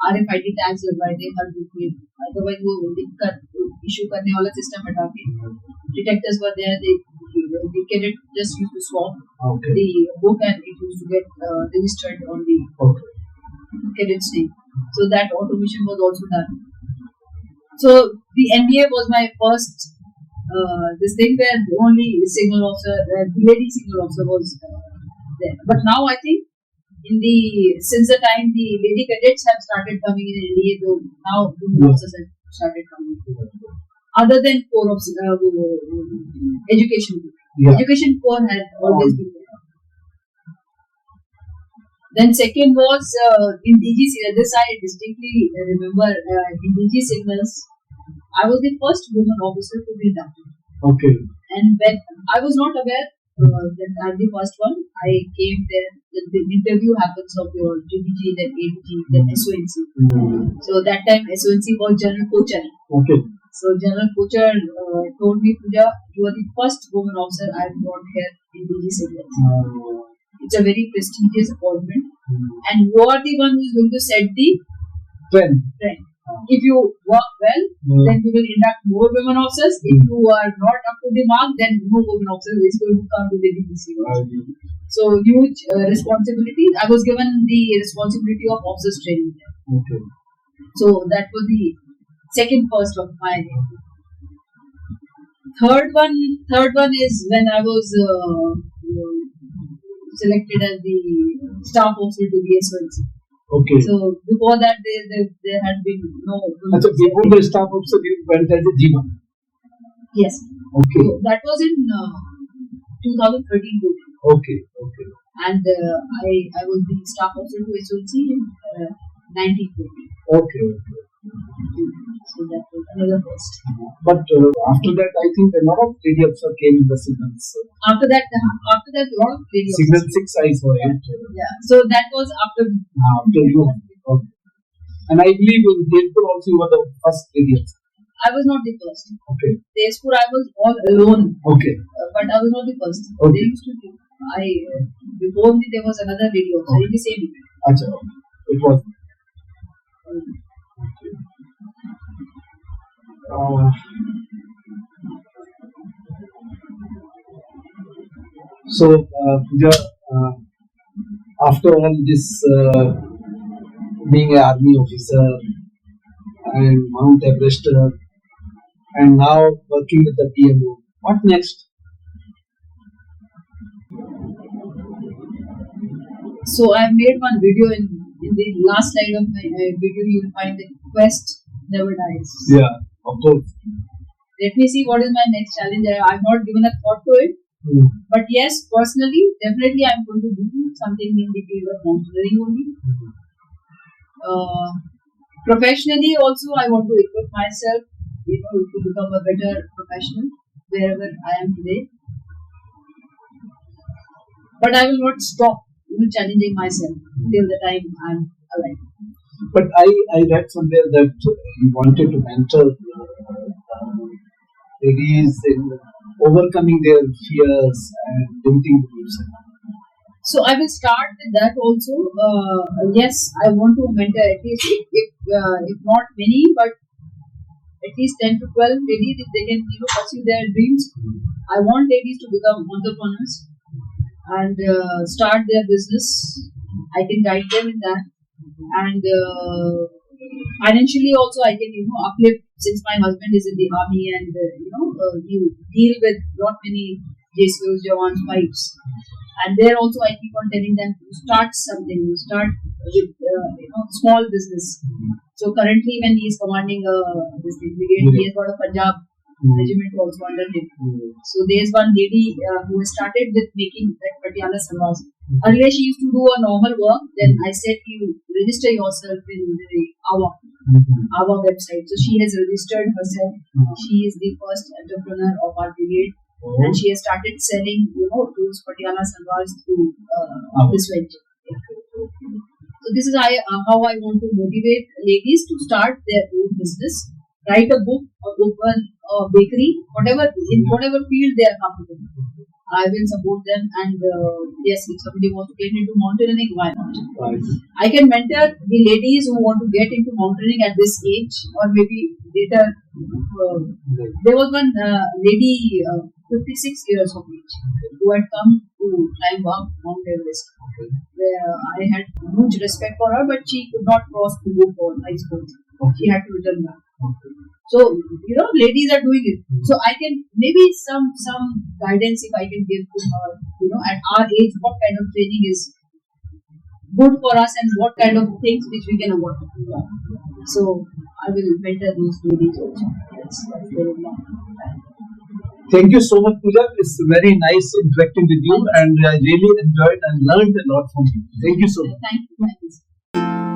RFID tags लगवाए थे हर book में. Otherwise वो issue करने वाला system हटा के detectors were there. The cadet just used to swap the book and it used to get registered on the cadet's name. So that automation was also done. So the NDA was my first this thing where the only signal officer, the lady signal officer was there. But now I think since the time the lady cadets have started coming in NDA, though now women officers have started coming. Other than core of education. Yeah. Education core had always been there. Then second was in DG signals. This I distinctly remember. In DG signals, I was the first woman officer to be inducted. Okay. And when I was not aware that I'm the first one, I came there. The interview happens of your GDG, then ADG, then SONC. So that time SONC was General Kochar. Okay. So General Kochar told me, Pooja, you are the first woman officer I have brought here in DG signals. It's a very prestigious appointment, and you are the one who is going to set the trend. If you work well, then we will induct more women officers. If you are not up to the mark, then no women officer is going to come to the DGC. So huge responsibility. I was given the responsibility of officers training there. Okay. So that was the second first of my. Third one is when I was selected as the staff officer to the SONC. Okay. So before that, there had been no. So before the staff officer, you went as a G1. Yes. Okay. So that was in 2013. Okay. Okay. And I was the staff officer to SONC in 1914. Okay. Okay. So that was another first. But after that, I think a lot of lady officers came in the signals. After that, a lot of lady Signal officers. 6 I saw it. Yeah. So that was after. After you. Okay. And I believe in Tezpur also you were the first lady officer. I was not the first. Okay. Tezpur I was all alone. Okay. But I was not the first. Okay. They used to do. Before me there was another lady officer in the same unit. Acha. It was. So, Pooja, after all this, being an army officer and Mount Everester, and now working with the PMO, what next? So I made one video in the last slide of my video. You will find the quest never dies. Yeah, of course. Let me see what is my next challenge. I've not given a thought to it. But yes, personally, definitely I'm going to do something in the field of mountaineering only. Professionally also, I want to equip myself, to become a better professional wherever I am today. But I will not stop challenging myself till the time I'm alive. But I read somewhere that you wanted to mentor ladies in overcoming their fears and limiting beliefs. So I will start with that also. Yes, I want to mentor at least if not many, but at least 10 to 12 ladies, if they can pursue their dreams. I want ladies to become entrepreneurs and start their business. I can guide them in that. And financially also I can uplift, since my husband is in the army and you deal with lot many JCOs, Jawans, wives, and there also I keep on telling them to start something, you start with small business. So currently when he is commanding this brigade, he has got a Punjab regiment also under him. So there's one lady who has started with making that Patiala salwars. Earlier she used to do a normal work. Then I said you register yourself in the AWA website. So she has registered herself. She is the first entrepreneur of our brigade, and she has started selling those Patiala salwars through this venture. So this is how I want to motivate ladies to start their own business. Write a book or open a bakery, in whatever field they are comfortable. I will support them, and yes, if somebody wants to get into mountaineering, why not? Right. I can mentor the ladies who want to get into mountaineering at this age, or maybe later. There was one lady, 56 years of age, who had come to climb up Mount Everest. Where I had huge respect for her, but she could not cross to go for ice sports. She had to return back. So ladies are doing it. So I can maybe some guidance if I can give to her. At our age, what kind of training is good for us, and what kind of things which we can avoid. So I will mentor these ladies also. That's very important. Thank you so much, Pooja. It's very nice interacting with you, and I really enjoyed and learned a lot from you. Thank you so much. Thank you.